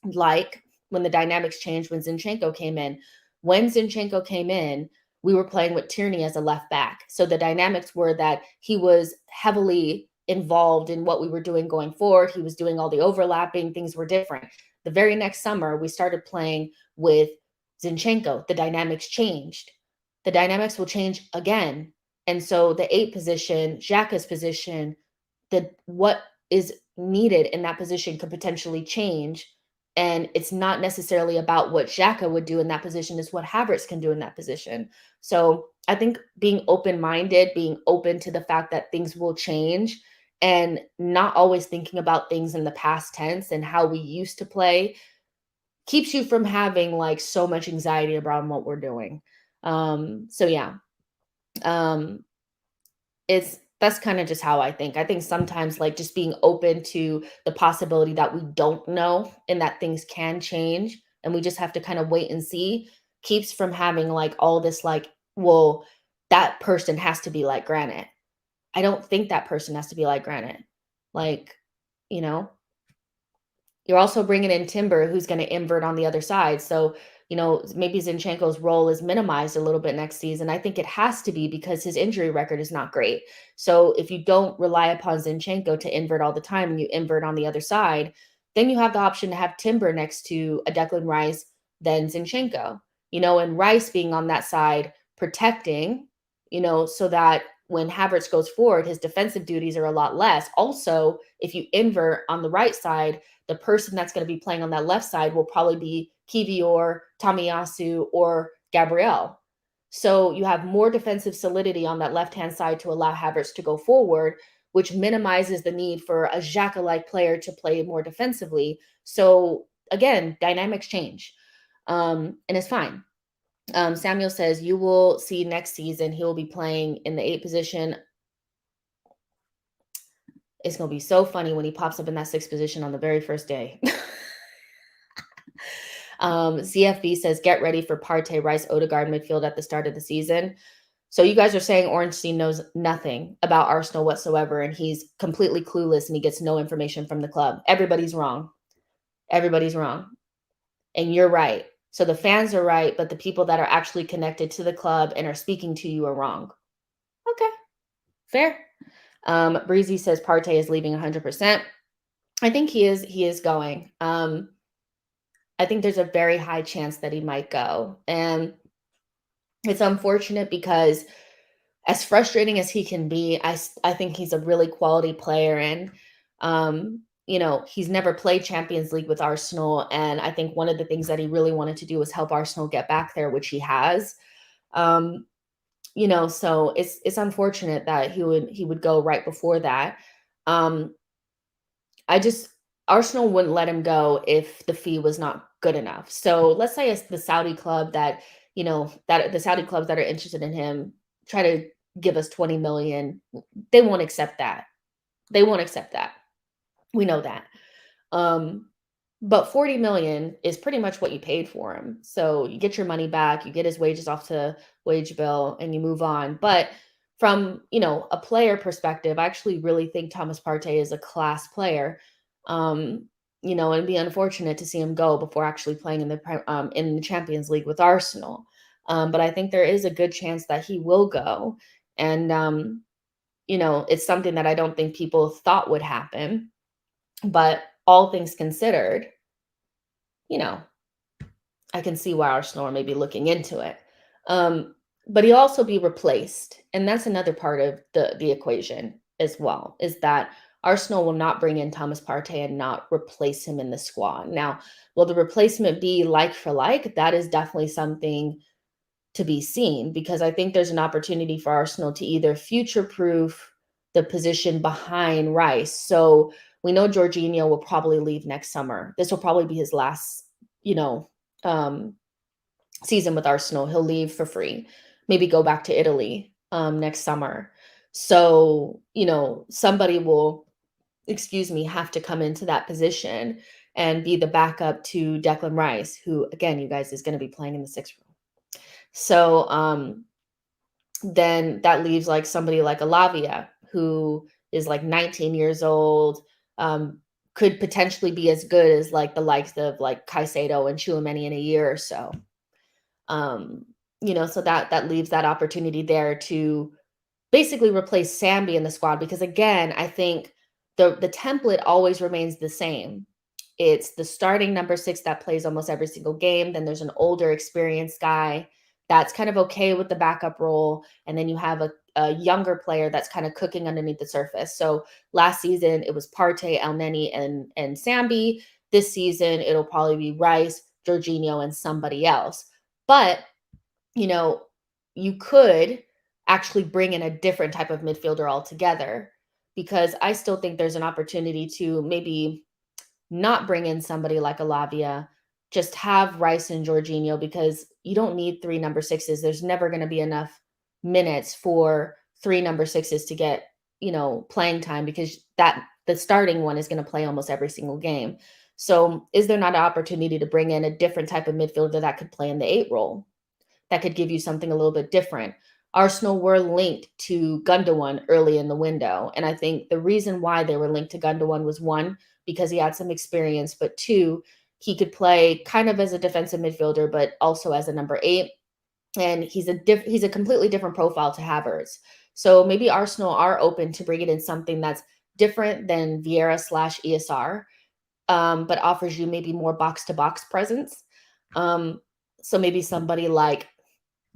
[SPEAKER 1] Like when the dynamics changed when Zinchenko came in. When Zinchenko came in, we were playing with Tierney as a left back. So the dynamics were that he was heavily involved in what we were doing going forward. He was doing all the overlapping, things were different. The very next summer, we started playing with Zinchenko. The dynamics changed. The dynamics will change again. And so the 8 position, Xhaka's position, what is needed in that position could potentially change. And it's not necessarily about what Xhaka would do in that position, it's what Havertz can do in that position. So I think being open-minded, being open to the fact that things will change and not always thinking about things in the past tense and how we used to play keeps you from having like so much anxiety around what we're doing. So yeah. That's kind of just how I think. I think sometimes like just being open to the possibility that we don't know and that things can change and we just have to kind of wait and see keeps from having like all this like, well, that person has to be like Granite. I don't think that person has to be like Granite. Like, you know, you're also bringing in Timber who's going to invert on the other side. So maybe Zinchenko's role is minimized a little bit next season. I think it has to be because his injury record is not great. So if you don't rely upon Zinchenko to invert all the time and you invert on the other side, then you have the option to have Timber next to a Declan Rice, then Zinchenko, and Rice being on that side protecting, so that when Havertz goes forward, his defensive duties are a lot less. Also, if you invert on the right side, the person that's going to be playing on that left side will probably be Kivior, Tomiyasu, or Gabriel. So you have more defensive solidity on that left-hand side to allow Havertz to go forward, which minimizes the need for a Xhaka-like player to play more defensively. So again, dynamics change, and it's fine. Samuel says, you will see next season he will be playing in the 8 position. It's going to be so funny when he pops up in that 6th position on the very first day. CFB says, get ready for Partey, Rice, Odegaard midfield at the start of the season. So you guys are saying Ornstein knows nothing about Arsenal whatsoever, and he's completely clueless and he gets no information from the club. Everybody's wrong. Everybody's wrong. And you're right. So the fans are right, but the people that are actually connected to the club and are speaking to you are wrong. Okay, fair. Breezy says Partey is leaving 100%. I think he is going. I think there's a very high chance that he might go. And it's unfortunate because as frustrating as he can be, I think he's a really quality player. And, he's never played Champions League with Arsenal. And I think one of the things that he really wanted to do was help Arsenal get back there, which he has. So it's unfortunate that he would go right before that. Arsenal wouldn't let him go if the fee was not good enough. So let's say it's the Saudi club that the Saudi clubs that are interested in him try to give us 20 million. They won't accept that. They won't accept that. We know that. But 40 million is pretty much what you paid for him. So you get your money back, you get his wages off to wage bill, and you move on. But from, a player perspective, I actually really think Thomas Partey is a class player. It'd be unfortunate to see him go before actually playing in the Champions League with Arsenal. But I think there is a good chance that he will go. And, it's something that I don't think people thought would happen. But all things considered, I can see why Arsenal are maybe looking into it. But he'll also be replaced. And that's another part of the equation as well, is that Arsenal will not bring in Thomas Partey and not replace him in the squad. Now, will the replacement be like for like? That is definitely something to be seen, because I think there's an opportunity for Arsenal to either future-proof the position behind Rice. So we know Jorginho will probably leave next summer. This will probably be his last, season with Arsenal. He'll leave for free, maybe go back to Italy next summer. So, somebody will, have to come into that position and be the backup to Declan Rice, who, again, you guys, is going to be playing in the 6th room. So then that leaves like somebody like Alavia, who is like 19 years old, could potentially be as good as like the likes of like Caicedo and Tchouaméni in a year or so. So that leaves that opportunity there to basically replace Sambi in the squad, because again, I think the template always remains the same. It's the starting number 6 that plays almost every single game. Then there's an older, experienced guy that's kind of okay with the backup role. And then you have a younger player that's kind of cooking underneath the surface. So last season, it was Partey, Elneny, and Sambi. This season, it'll probably be Rice, Jorginho, and somebody else. But, you could actually bring in a different type of midfielder altogether, because I still think there's an opportunity to maybe not bring in somebody like Alavia, just have Rice and Jorginho, because you don't need 3 number 6s. There's never going to be enough minutes for 3 number 6s to get, playing time, because the starting one is going to play almost every single game. So is there not an opportunity to bring in a different type of midfielder that could play in the 8 role, that could give you something a little bit different? Arsenal were linked to Gundogan early in the window. And I think the reason why they were linked to Gundogan was, 1, because he had some experience, but 2, He could play kind of as a defensive midfielder, but also as a number 8. And he's a completely different profile to Havertz. So maybe Arsenal are open to bringing in something that's different than Vieira slash ESR, but offers you maybe more box to box presence. So maybe somebody like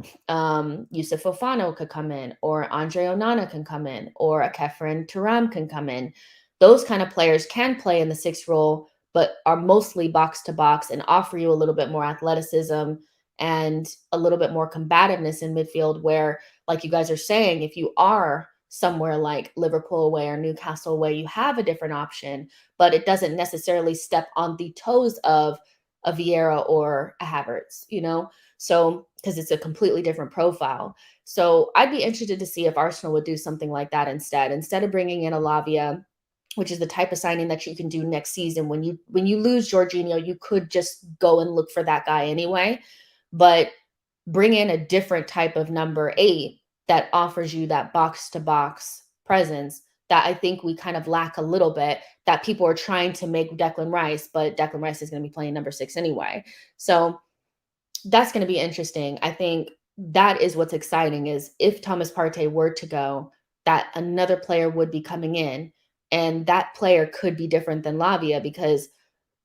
[SPEAKER 1] Yusuf Fofana could come in, or Andre Onana can come in, or a Kieran Tierney can come in. Those kind of players can play in the 6 role, but are mostly box to box and offer you a little bit more athleticism and a little bit more combativeness in midfield. Where, like you guys are saying, if you are somewhere like Liverpool away or Newcastle away, you have a different option, but it doesn't necessarily step on the toes of a Vieira or a Havertz, you know? So, because it's a completely different profile. So I'd be interested to see if Arsenal would do something like that instead of bringing in a Lavia, which is the type of signing that you can do next season. When you lose Jorginho, you could just go and look for that guy anyway, but bring in a different type of number 8 that offers you that box to box presence that I think we kind of lack a little bit, that people are trying to make Declan Rice, but Declan Rice is going to be playing number 6 anyway. So that's going to be interesting. I think that is what's exciting, is if Thomas Partey were to go, that another player would be coming in, and that player could be different than Lavia, because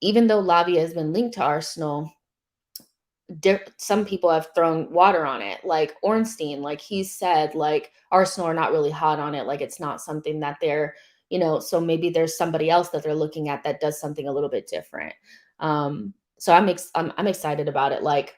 [SPEAKER 1] even though Lavia has been linked to Arsenal, some people have thrown water on it, like Ornstein. Like, he said, like, Arsenal are not really hot on it, like it's not something that they're, so maybe there's somebody else that they're looking at that does something a little bit different. So I'm excited about it, like,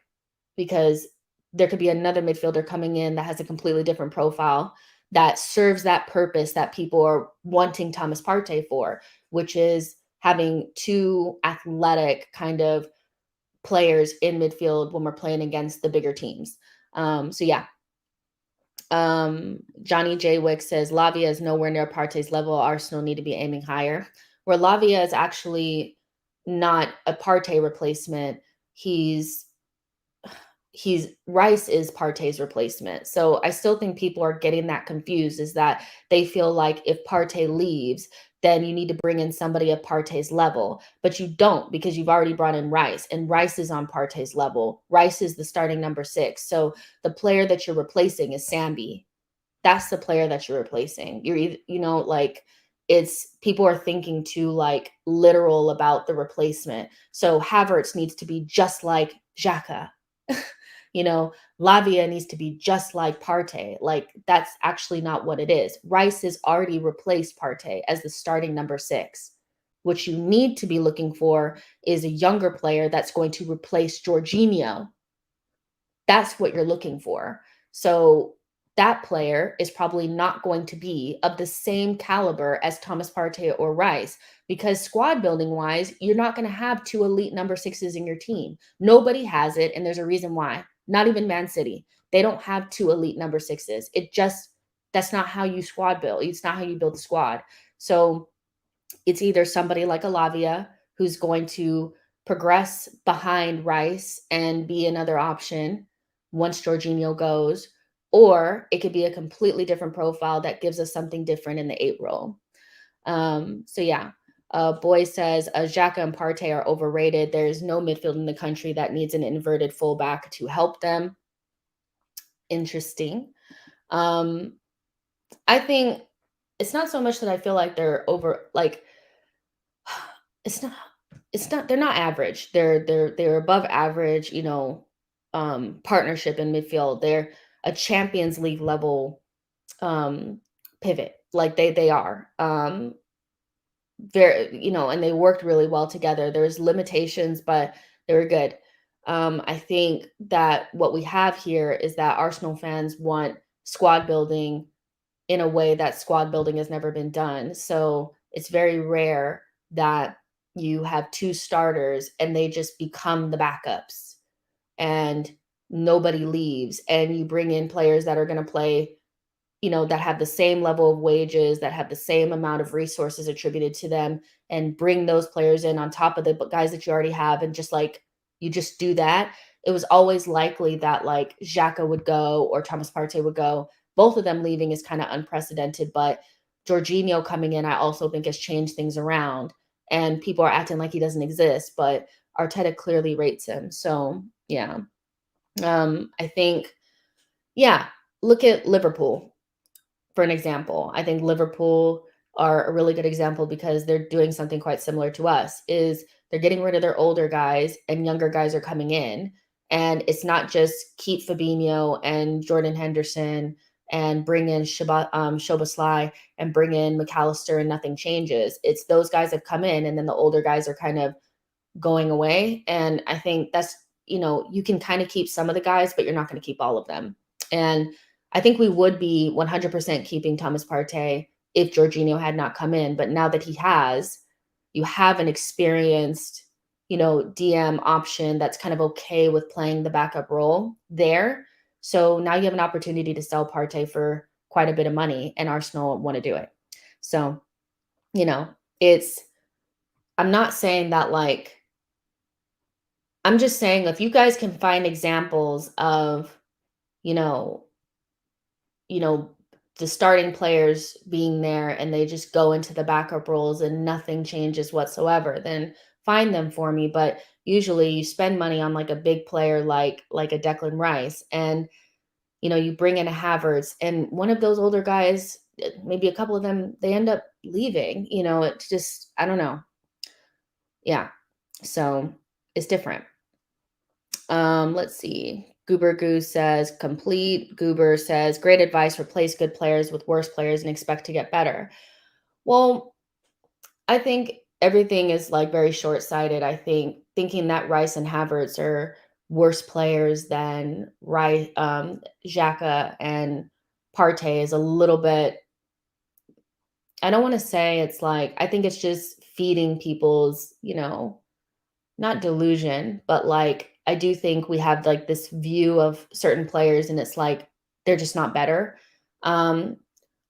[SPEAKER 1] because there could be another midfielder coming in that has a completely different profile that serves that purpose that people are wanting Thomas Partey for, which is having 2 athletic kind of players in midfield when we're playing against the bigger teams. So yeah. Johnny J. Wick says Lavia is nowhere near Partey's level. Arsenal need to be aiming higher. Where Lavia is actually not a Partey replacement. Rice is Partey's replacement. So I still think people are getting that confused, is that they feel like if Partey leaves, then you need to bring in somebody of Partey's level, but you don't, because you've already brought in Rice, and Rice is on Partey's level. Rice is the starting number 6. So the player that you're replacing is Sambi. That's the player that you're replacing. You're either, like, it's, people are thinking too like literal about the replacement. So Havertz needs to be just like Xhaka. Lavia needs to be just like Partey. Like, that's actually not what it is. Rice has already replaced Partey as the starting number 6. What you need to be looking for is a younger player that's going to replace Jorginho. That's what you're looking for. So that player is probably not going to be of the same caliber as Thomas Partey or Rice, because squad building wise, you're not going to have 2 elite number 6s in your team. Nobody has it, and there's a reason why. Not even Man City. They don't have 2 elite number 6s. That's not how you squad build. It's not how you build a squad. So it's either somebody like a Lavia, who's going to progress behind Rice and be another option once Jorginho goes, or it could be a completely different profile that gives us something different in the 8 role. So yeah. Boy says Xhaka and Partey are overrated. There's no midfield in the country that needs an inverted fullback to help them. Interesting. I think it's not so much that I feel like they're over, like, it's not they're not average. They're above average, partnership in midfield. They're a Champions League level pivot. Like, they are. Very, and they worked really well together. There's limitations, but they were good. I think that what we have here is that Arsenal fans want squad building in a way that squad building has never been done. So it's very rare that you have 2 starters and they just become the backups and nobody leaves, and you bring in players that are going to play, that have the same level of wages, that have the same amount of resources attributed to them, and bring those players in on top of the guys that you already have. And just like, you just do that. It was always likely that like Xhaka would go or Thomas Partey would go. Both of them leaving is kind of unprecedented, but Jorginho coming in, I also think, has changed things around, and people are acting like he doesn't exist, but Arteta clearly rates him. So yeah, I think, yeah, look at Liverpool for an example. I think Liverpool are a really good example because they're doing something quite similar to us. Is they're getting rid of their older guys and younger guys are coming in. And it's not just keep Fabinho and Jordan Henderson and bring in Szoboszlai and bring in McAllister and nothing changes. It's those guys have come in and then the older guys are kind of going away. And I think that's, you can kind of keep some of the guys, but you're not going to keep all of them. And I think we would be 100% keeping Thomas Partey if Jorginho had not come in. But now that he has, you have an experienced, DM option that's kind of okay with playing the backup role there. So now you have an opportunity to sell Partey for quite a bit of money, and Arsenal want to do it. So, it's, I'm not saying that like, I'm just saying if you guys can find examples of, you know, you know, the starting players being there and they just go into the backup roles and nothing changes whatsoever, then find them for me. But usually you spend money on like a big player like a Declan Rice and you bring in a Havertz and one of those older guys, maybe a couple of them, they end up leaving. It's just I don't know. Yeah. So it's different. Let's see. Goober Goose says, complete. Goober says, great advice. Replace good players with worse players and expect to get better. Well, I think everything is like very short sighted. I think thinking that Rice and Havertz are worse players than Xhaka and Partey is a little bit. I don't want to say it's like, I think it's just feeding people's, not delusion, but like I do think we have like this view of certain players and it's like they're just not better. Um,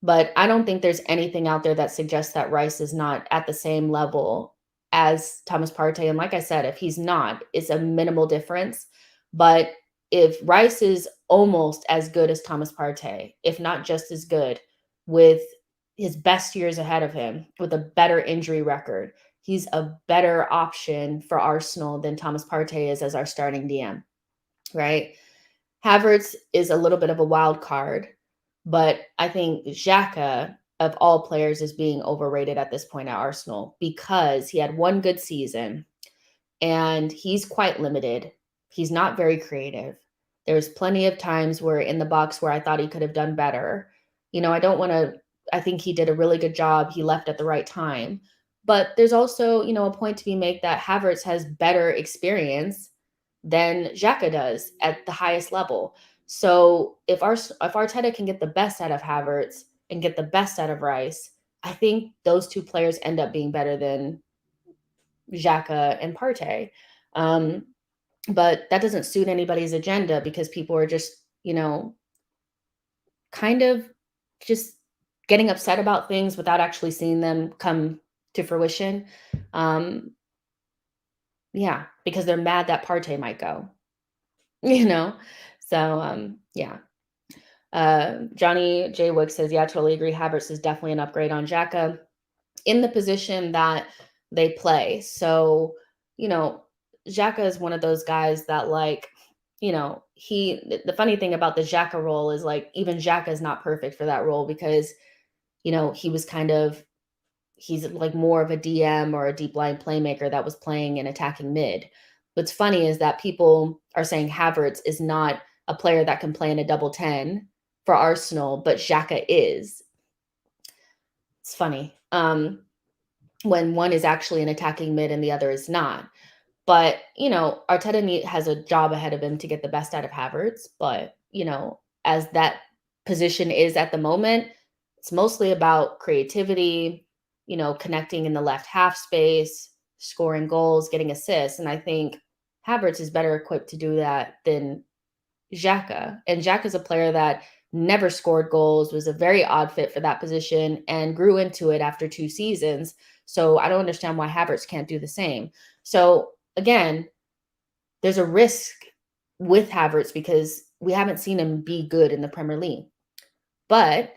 [SPEAKER 1] but I don't think there's anything out there that suggests that Rice is not at the same level as Thomas Partey. And like I said, if he's not, it's a minimal difference. But if Rice is almost as good as Thomas Partey, if not just as good, with his best years ahead of him, with a better injury record, he's a better option for Arsenal than Thomas Partey is as our starting DM, right? Havertz is a little bit of a wild card, but I think Xhaka, of all players, is being overrated at this point at Arsenal because he had one good season and he's quite limited. He's not very creative. There's plenty of times where in the box where I thought he could have done better. I don't want to, I think he did a really good job. He left at the right time. But there's also, a point to be made that Havertz has better experience than Xhaka does at the highest level. So if Arteta can get the best out of Havertz and get the best out of Rice, I think those two players end up being better than Xhaka and Partey. But that doesn't suit anybody's agenda because people are just, kind of just getting upset about things without actually seeing them come to fruition. Um, yeah, because they're mad that Partey might go, you know? So, yeah. Johnny J. Wick says, yeah, totally agree. Havertz is definitely an upgrade on Xhaka in the position that they play. So, Xhaka is one of those guys that like, the funny thing about the Xhaka role is like, even Xhaka is not perfect for that role because, he was he's like more of a DM or a deep line playmaker that was playing in attacking mid. What's funny is that people are saying Havertz is not a player that can play in a double 10 for Arsenal, but Xhaka is. It's funny. When one is actually an attacking mid and the other is not. But, Arteta has a job ahead of him to get the best out of Havertz. But, as that position is at the moment, it's mostly about creativity, connecting in the left half space, scoring goals, getting assists. And I think Havertz is better equipped to do that than Xhaka. And Xhaka is a player that never scored goals, was a very odd fit for that position, and grew into it after 2 seasons. So I don't understand why Havertz can't do the same. So again, there's a risk with Havertz because we haven't seen him be good in the Premier League. But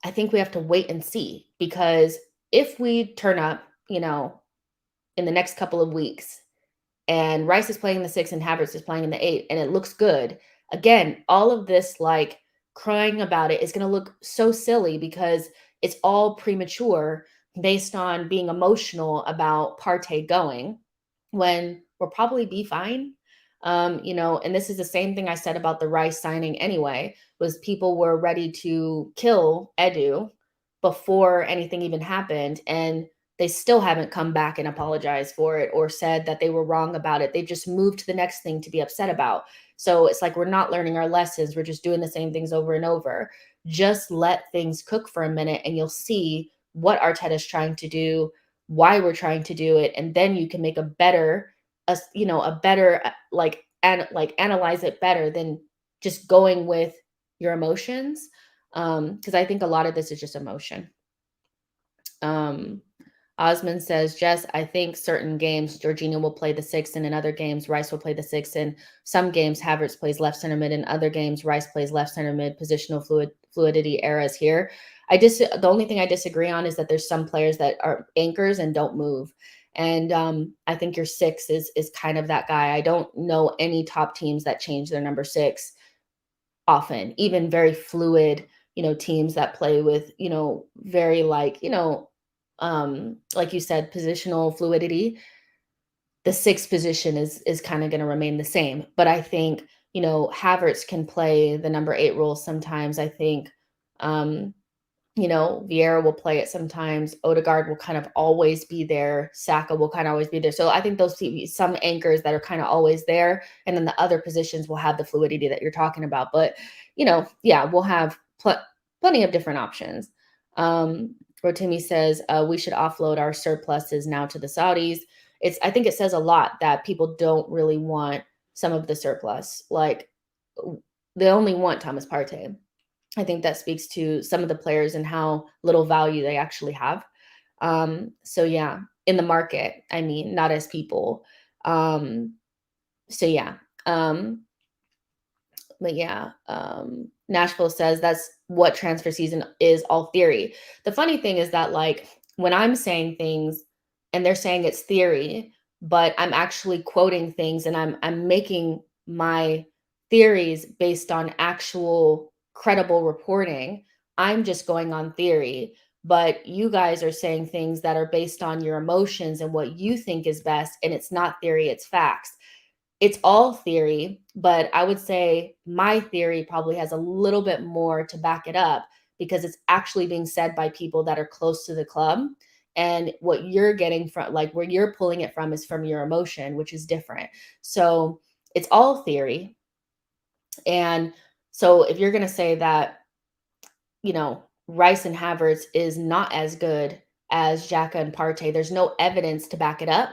[SPEAKER 1] I think we have to wait and see because if we turn up, in the next couple of weeks and Rice is playing the 6 and Havertz is playing in the 8, and it looks good. Again, all of this like crying about it is going to look so silly because it's all premature based on being emotional about Partey going when we'll probably be fine. And this is the same thing I said about the Rice signing anyway, was people were ready to kill Edu before anything even happened. And they still haven't come back and apologized for it or said that they were wrong about it. They just moved to the next thing to be upset about. So it's like we're not learning our lessons. We're just doing the same things over and over. Just let things cook for a minute and you'll see what Arteta's trying to do, why we're trying to do it, and then you can make a better analyze it better than just going with your emotions. Because I think a lot of this is just emotion. Osmond says, Jess, I think certain games, Jorginho will play the 6, and in other games, Rice will play the 6. In some games, Havertz plays left center mid. In other games, Rice plays left center mid. Positional fluidity errors here. The only thing I disagree on is that there's some players that are anchors and don't move. And I think your 6 is kind of that guy. I don't know any top teams that change their number 6 often, even very fluid, teams that play with, very like you said, positional fluidity. The 6th position is kind of going to remain the same. But I think, Havertz can play the number 8 role sometimes. I think, Vieira will play it sometimes. Odegaard will kind of always be there. Saka will kind of always be there. So I think those some anchors that are kind of always there. And then the other positions will have the fluidity that you're talking about. But, we'll have plenty of different options. Rotimi says, we should offload our surpluses now to the Saudis. I think it says a lot that people don't really want some of the surplus. Like, they only want Thomas Partey. I think that speaks to some of the players and how little value they actually have. So yeah, in the market, I mean, not as people. Nashville says that's what transfer season is, all theory. The funny thing is that, like, when I'm saying things and they're saying it's theory, but I'm actually quoting things and I'm making my theories based on actual credible reporting. I'm just going on theory, but you guys are saying things that are based on your emotions and what you think is best, and it's not theory, it's facts. It's all theory, but I would say my theory probably has a little bit more to back it up because it's actually being said by people that are close to the club. And what you're getting from, like, where you're pulling it from is from your emotion, which is different. So it's all theory. And so if you're going to say that, Rice and Havertz is not as good as Xhaka and Partey, there's no evidence to back it up.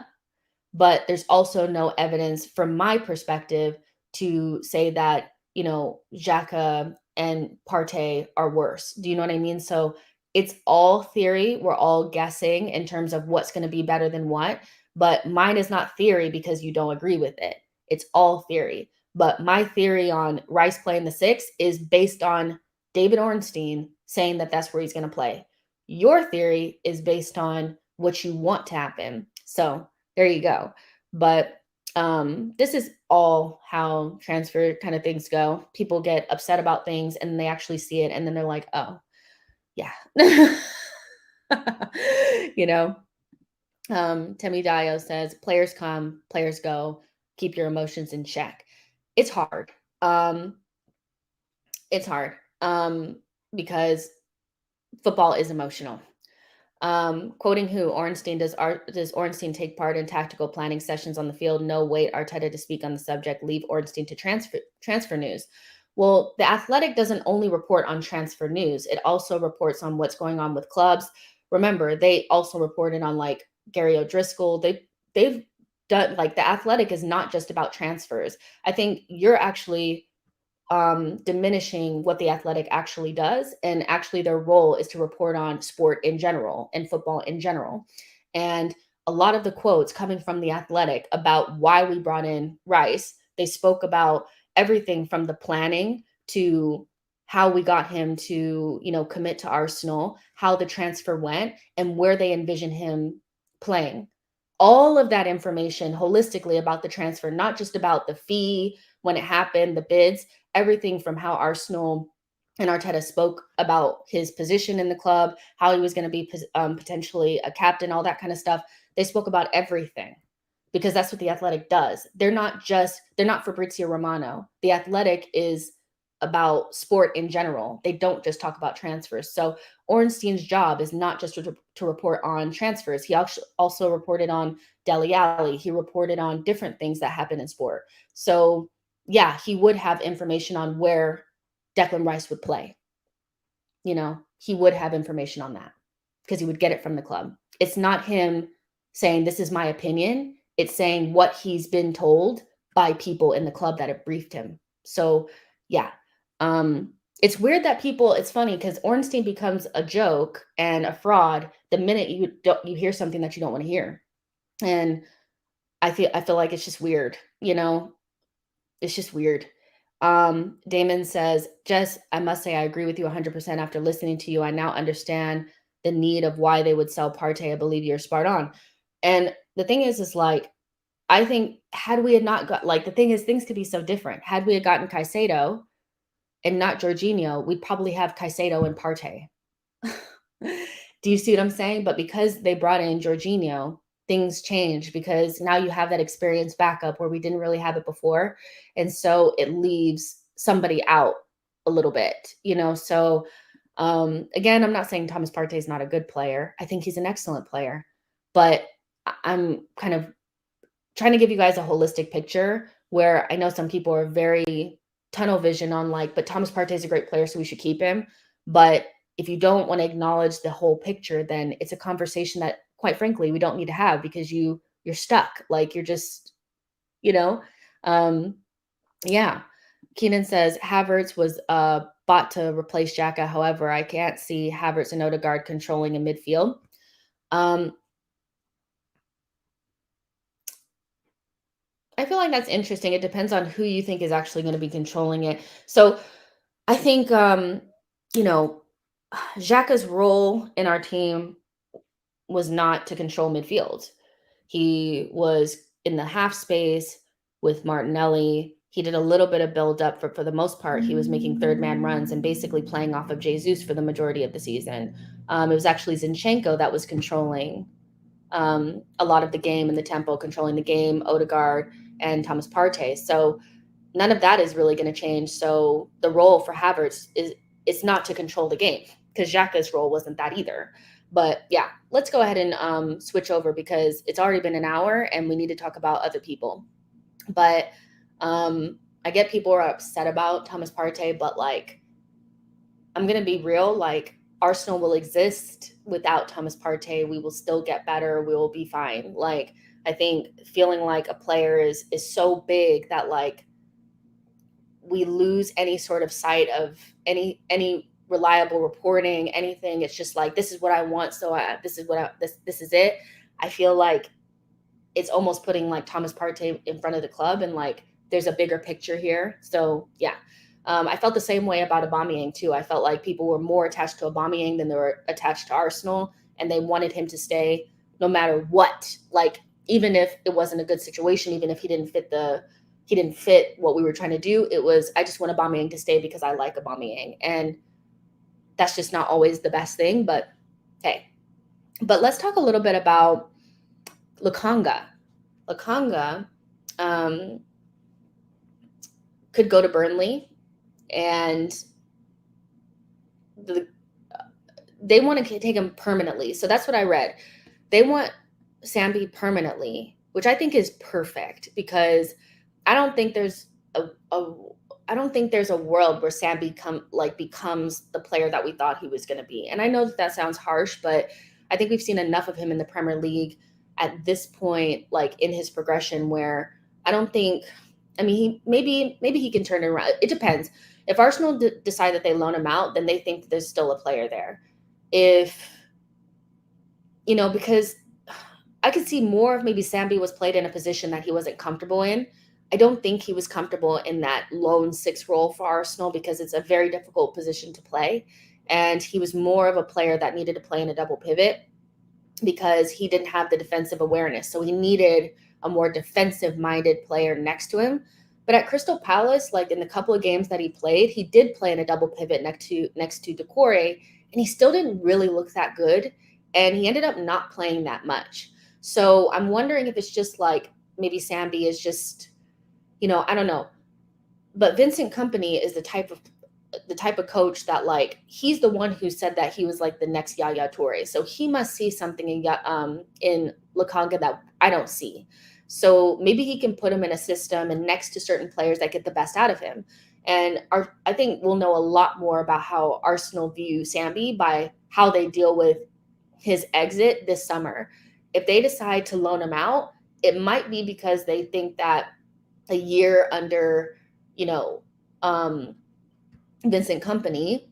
[SPEAKER 1] But there's also no evidence from my perspective to say that, Xhaka and Partey are worse. Do you know what I mean? So it's all theory. We're all guessing in terms of what's going to be better than what. But mine is not theory because you don't agree with it. It's all theory. But my theory on Rice playing the 6 is based on David Ornstein saying that that's where he's going to play. Your theory is based on what you want to happen. So there you go. But this is all how transfer kind of things go. People get upset about things and they actually see it and then they're like, oh, yeah. Temi Dio says, players come, players go, keep your emotions in check. It's hard. Because football is emotional. Quoting who? Ornstein. Does Ornstein take part in tactical planning sessions on the field? No. Wait Arteta to speak on the subject. Leave Ornstein to transfer news. Well, The Athletic doesn't only report on transfer news. It also reports on what's going on with clubs. Remember, they also reported on, like, Gary O'Driscoll. They've done, like, The Athletic is not just about transfers. I think you're actually diminishing what The Athletic actually does. And actually their role is to report on sport in general and football in general. And a lot of the quotes coming from The Athletic about why we brought in Rice, they spoke about everything from the planning to how we got him to, commit to Arsenal, how the transfer went, and where they envision him playing. all of that information holistically about the transfer, not just about the fee, when it happened, the bids, everything from how Arsenal and Arteta spoke about his position in the club, how he was going to be potentially a captain, all that kind of stuff. They spoke about everything because that's what The Athletic does. They're not Fabrizio Romano. The Athletic is about sport in general. They don't just talk about transfers. So Ornstein's job is not just to report on transfers. He also reported on Dele Alli. He reported on different things that happen in sport. So yeah, he would have information on where Declan Rice would play. You know, he would have information on that because he would get it from the club. It's not him saying, this is my opinion. It's saying what he's been told by people in the club that have briefed him. So yeah, it's weird that it's funny because Ornstein becomes a joke and a fraud the minute you hear something that you don't want to hear. And I feel like it's just weird, you know, it's just weird. Damon says, Jess, I must say I agree with you 100% after listening to you. I now understand the need of why they would sell Partey. I believe you're spot on. And the thing is like, I think had we had not got, like, the thing is things could be so different. Had we had gotten Caicedo and not Jorginho, we'd probably have Caicedo and Partey. Do you see what I'm saying? But because they brought in Jorginho, things changed because now you have that experience backup where we didn't really have it before. And so it leaves somebody out a little bit, you know? So again, I'm not saying Thomas Partey is not a good player. I think he's an excellent player, but I'm kind of trying to give you guys a holistic picture where I know some people are very tunnel vision on like, but Thomas Partey is a great player, so we should keep him. But if you don't want to acknowledge the whole picture, then it's a conversation that, quite frankly, we don't need to have because you're stuck. Like you're just, you know, yeah. Keenan says Havertz was bought to replace Xhaka. However, I can't see Havertz and Odegaard controlling a midfield. I feel like that's interesting. It depends on who you think is actually going to be controlling it. So I think, you know, Xhaka's role in our team was not to control midfield. He was in the half space with Martinelli. He did a little bit of build up for the most part. He was making third man runs and basically playing off of Jesus for the majority of the season. It was actually Zinchenko that was controlling a lot of the game and the tempo, controlling the game, Odegaard and Thomas Partey. So none of that is really going to change. So the role for Havertz is not to control the game because Xhaka's role wasn't that either. But yeah, let's go ahead and switch over because it's already been an hour and we need to talk about other people. But I get people are upset about Thomas Partey, but like, I'm going to be real. Like, Arsenal will exist without Thomas Partey. We will still get better. We will be fine. Like, I think feeling like a player is so big that like we lose any sort of sight of any reliable reporting, anything. It's just like, this is what I want. So this is it. I feel like it's almost putting like Thomas Partey in front of the club and like there's a bigger picture here. So yeah. I felt the same way about Aubameyang too. I felt like people were more attached to Aubameyang than they were attached to Arsenal, and they wanted him to stay no matter what. Like, even if it wasn't a good situation, even if he didn't fit what we were trying to do, it was, I just want Aubameyang to stay because I like Aubameyang. And that's just not always the best thing, but hey. But let's talk a little bit about Lokonga. Lokonga could go to Burnley, and they want to take him permanently. So that's what I read. They want Sambi permanently, which I think is perfect because I don't think there's a world where Sambi becomes the player that we thought he was going to be. And I know that sounds harsh, but I think we've seen enough of him in the Premier League at this point, like in his progression, where I don't think. I mean, maybe he can turn it around. It depends. If Arsenal decide that they loan him out, then they think there's still a player there. If, because I could see more if maybe Sambi was played in a position that he wasn't comfortable in. I don't think he was comfortable in that lone 6 role for Arsenal because it's a very difficult position to play. And he was more of a player that needed to play in a double pivot. because he didn't have the defensive awareness. So he needed a more defensive-minded player next to him. But at Crystal Palace, like in the couple of games that he played, he did play in a double pivot next to Decore, and he still didn't really look that good. And he ended up not playing that much. So I'm wondering if it's just like maybe Sambi is just, I don't know. But Vincent Kompany is the type of coach that, like, he's the one who said that he was like the next Yaya Toure. So he must see something in Lokonga that I don't see. So maybe he can put him in a system and next to certain players that get the best out of him. And I think we'll know a lot more about how Arsenal view Sambi by how they deal with his exit this summer. If they decide to loan him out, it might be because they think that a year under, Vincent Kompany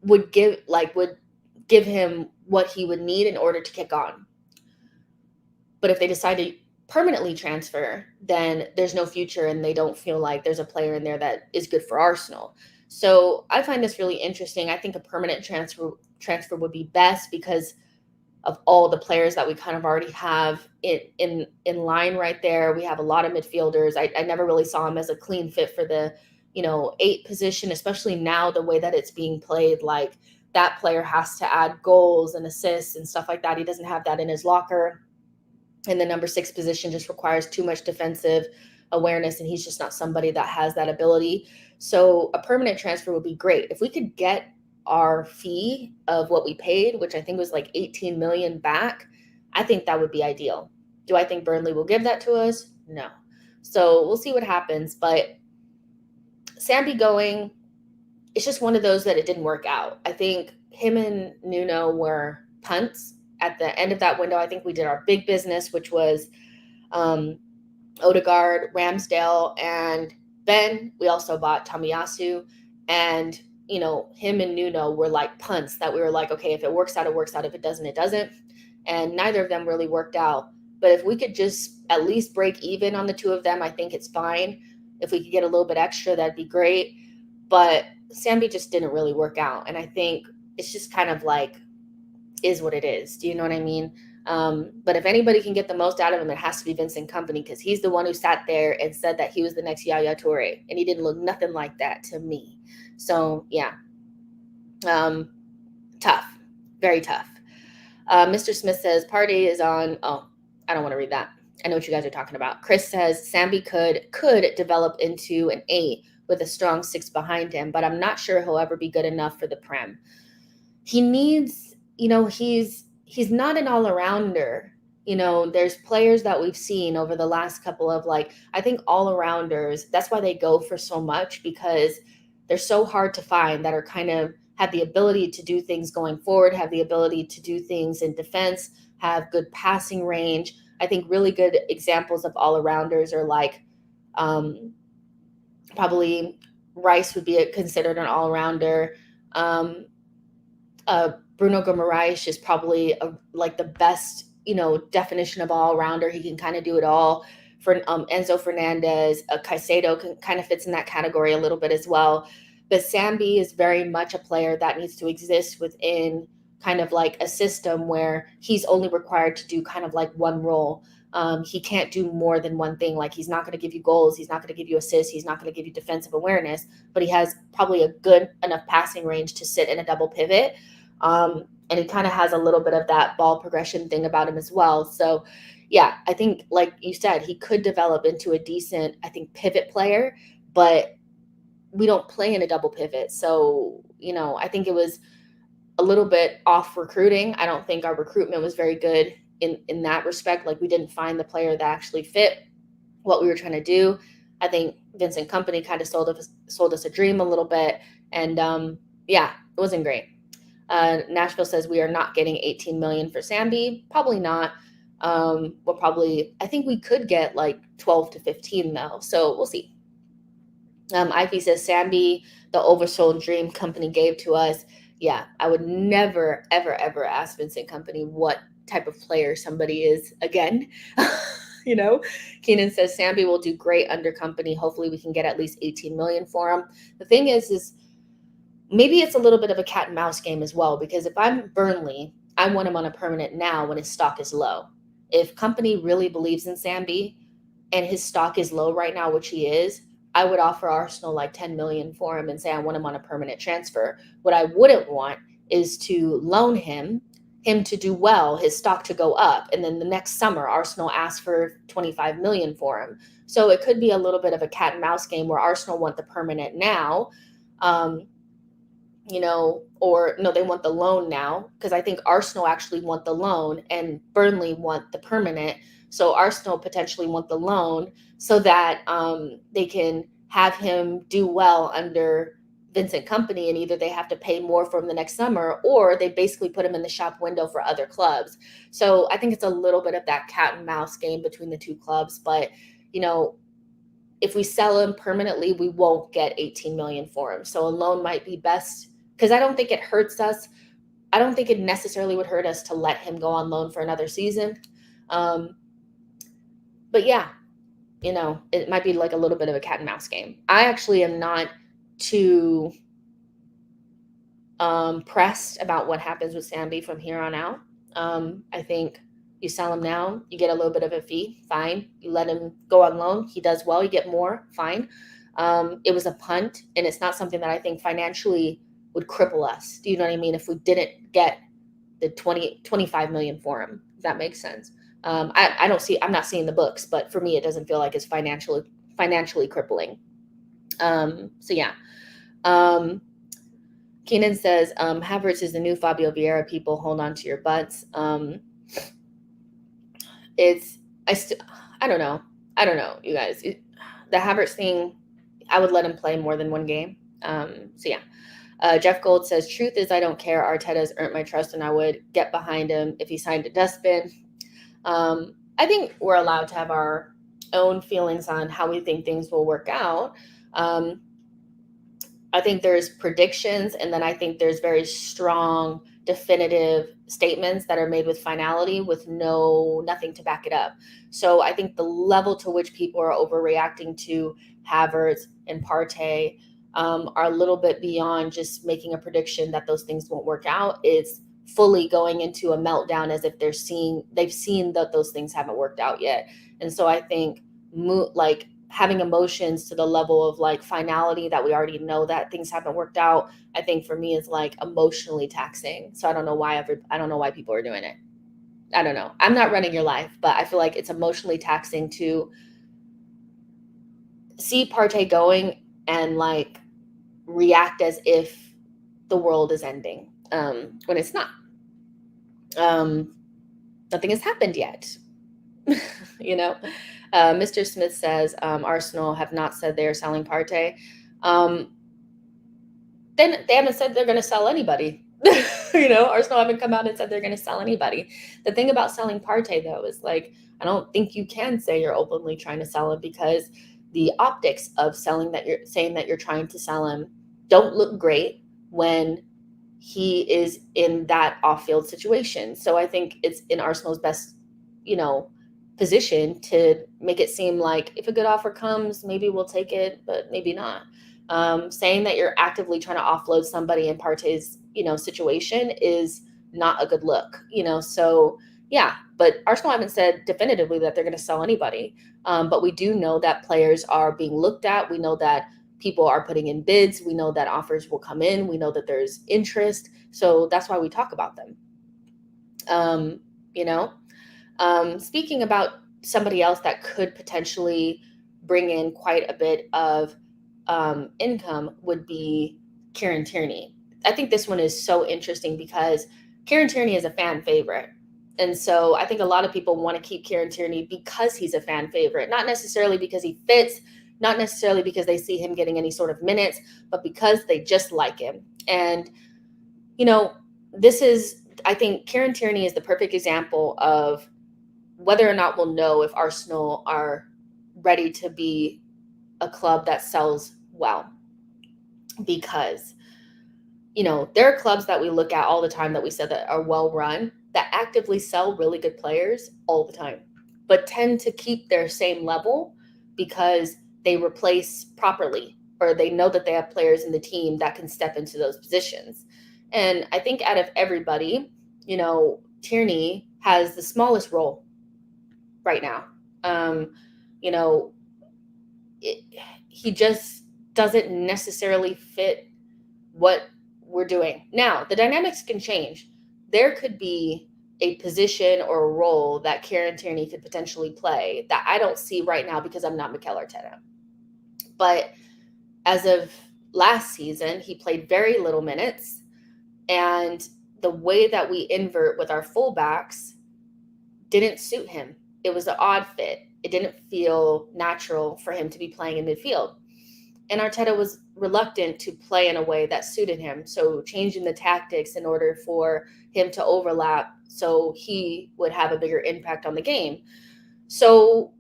[SPEAKER 1] would give him what he would need in order to kick on. But if they decide to permanently transfer, then there's no future and they don't feel like there's a player in there that is good for Arsenal. So I find this really interesting. I think a permanent transfer would be best because of all the players that we kind of already have in line right there. We have a lot of midfielders. I never really saw him as a clean fit for the 8 position, especially now the way that it's being played. Like, that player has to add goals and assists and stuff like that. He doesn't have that in his locker. And the number 6 position just requires too much defensive awareness, and he's just not somebody that has that ability. So a permanent transfer would be great. If we could get our fee of what we paid, which I think was like 18 million back, I think that would be ideal. Do I think Burnley will give that to us? No. So we'll see what happens. But Sambi going, it's just one of those that it didn't work out. I think him and Nuno were punts at the end of that window. I think we did our big business, which was Odegaard, Ramsdale, and Ben. We also bought Tomiyasu, and him and Nuno were like punts that we were like, okay, if it works out, it works out. If it doesn't, it doesn't. And neither of them really worked out. But if we could just at least break even on the 2 of them, I think it's fine. If we could get a little bit extra, that'd be great. But Sambi just didn't really work out. And I think it's just kind of like, is what it is. Do you know what I mean? But if anybody can get the most out of him, it has to be Vincent Kompany, because he's the one who sat there and said that he was the next Yaya Toure. And he didn't look nothing like that to me. So, yeah. Tough. Very tough. Mr. Smith says, Partey is on... Oh, I don't want to read that. I know what you guys are talking about. Chris says, Sambi could develop into an 8 with a strong 6 behind him, but I'm not sure he'll ever be good enough for the Prem. He needs... he's not an all-arounder. There's players that we've seen over the last couple of, I think all-arounders, that's why they go for so much, because they're so hard to find that are kind of have the ability to do things going forward, have the ability to do things in defense, have good passing range. I think really good examples of all-arounders are probably Rice would be considered an all-rounder. Bruno Guimaraes is probably the best, definition of all-rounder. He can kind of do it all. For Enzo Fernandez, Caicedo kind of fits in that category a little bit as well. But Sambi is very much a player that needs to exist within kind of like a system where he's only required to do kind of like one role. He can't do more than one thing. Like, he's not going to give you goals. He's not going to give you assists. He's not going to give you defensive awareness, but he has probably a good enough passing range to sit in a double pivot. And he kind of has a little bit of that ball progression thing about him as well. So, yeah, I think, like you said, he could develop into a decent, I think, pivot player, but we don't play in a double pivot. So, I think it was a little bit off recruiting. I don't think our recruitment was very good in that respect. Like, we didn't find the player that actually fit what we were trying to do. I think Vincent Kompany kind of sold us a dream a little bit. And, yeah, it wasn't great. Nashville says we are not getting 18 million for Sambi. Probably not. I think we could get like 12 to 15 though. So we'll see. Ivy says Sambi, the oversold dream Kompany gave to us. Yeah, I would never, ever, ever ask Vincent Kompany what type of player somebody is again. Keenan says Sambi will do great under Kompany. Hopefully we can get at least 18 million for him. The thing is maybe it's a little bit of a cat and mouse game as well, because if I'm Burnley I want him on a permanent now when his stock is low. If company really believes in Sambi and his stock is low right now, which he is, I would offer Arsenal like 10 million for him and say I want him on a permanent transfer. What I wouldn't want is to loan him to do well, his stock to go up, and then the next summer Arsenal asks for 25 million for him. So it could be a little bit of a cat and mouse game where Arsenal want the permanent now, or no, they want the loan now, because I think Arsenal actually want the loan and Burnley want the permanent. So Arsenal potentially want the loan so that they can have him do well under Vincent Kompany, and either they have to pay more for him the next summer or they basically put him in the shop window for other clubs. So I think it's a little bit of that cat and mouse game between the two clubs. But, if we sell him permanently, we won't get 18 million for him. So a loan might be best, because I don't think it hurts us. I don't think it necessarily would hurt us to let him go on loan for another season. But yeah, it might be like a little bit of a cat and mouse game. I actually am not too pressed about what happens with Sambi from here on out. I think you sell him now, you get a little bit of a fee, fine. You let him go on loan, he does well, you get more, fine. It was a punt, and it's not something that I think financially would cripple us. Do you know what I mean? If we didn't get the 25 million for him, if that makes sense. I'm not seeing the books, but for me, it doesn't feel like it's financially crippling. So yeah. Keenan says, Havertz is the new Fabio Vieira. People hold on to your butts. I don't know. You guys, the Havertz thing, I would let him play more than one game. So yeah. Jeff Gold says, truth is I don't care. Arteta's earned my trust and I would get behind him if he signed a dustbin. I think we're allowed to have our own feelings on how we think things will work out. I think there's predictions, and then I think there's very strong, definitive statements that are made with finality with nothing to back it up. So I think the level to which people are overreacting to Havertz and Partey are a little bit beyond just making a prediction that those things won't work out. It's fully going into a meltdown as if they've seen that those things haven't worked out yet. And so I think having emotions to the level of like finality that we already know that things haven't worked out, I think for me is like emotionally taxing. So I don't know why people are doing it. I don't know. I'm not running your life, but I feel like it's emotionally taxing to see Partey going and like react as if the world is ending when it's not. Nothing has happened yet. Mr. Smith says Arsenal have not said they are selling Partey. Then they haven't said they're going to sell anybody. Arsenal haven't come out and said they're going to sell anybody. The thing about selling Partey, though, is like I don't think you can say you're openly trying to sell him, because the optics of saying that you're trying to sell him don't look great when he is in that off-field situation. So I think it's in Arsenal's best, position to make it seem like if a good offer comes, maybe we'll take it, but maybe not. Saying that you're actively trying to offload somebody in Partey's, situation is not a good look, so yeah, but Arsenal haven't said definitively that they're going to sell anybody. But we do know that players are being looked at. We know that people are putting in bids. We know that offers will come in. We know that there's interest. So that's why we talk about them. Speaking about somebody else that could potentially bring in quite a bit of income would be Kieran Tierney. I think this one is so interesting because Kieran Tierney is a fan favorite. And so I think a lot of people want to keep Kieran Tierney because he's a fan favorite, not necessarily because he fits, not necessarily because they see him getting any sort of minutes, but because they just like him. And, I think Kieran Tierney is the perfect example of whether or not we'll know if Arsenal are ready to be a club that sells well. Because, there are clubs that we look at all the time that we said that are well run, that actively sell really good players all the time, but tend to keep their same level because they replace properly, or they know that they have players in the team that can step into those positions. And I think out of everybody, Tierney has the smallest role right now. You know, he just doesn't necessarily fit what we're doing. Now, the dynamics can change. There could be a position or a role that Kieran Tierney could potentially play that I don't see right now because I'm not Mikel Arteta. But as of last season, he played very little minutes. And the way that we invert with our fullbacks didn't suit him. It was an odd fit. It didn't feel natural for him to be playing in midfield. And Arteta was reluctant to play in a way that suited him. So changing the tactics in order for him to overlap so he would have a bigger impact on the game. So,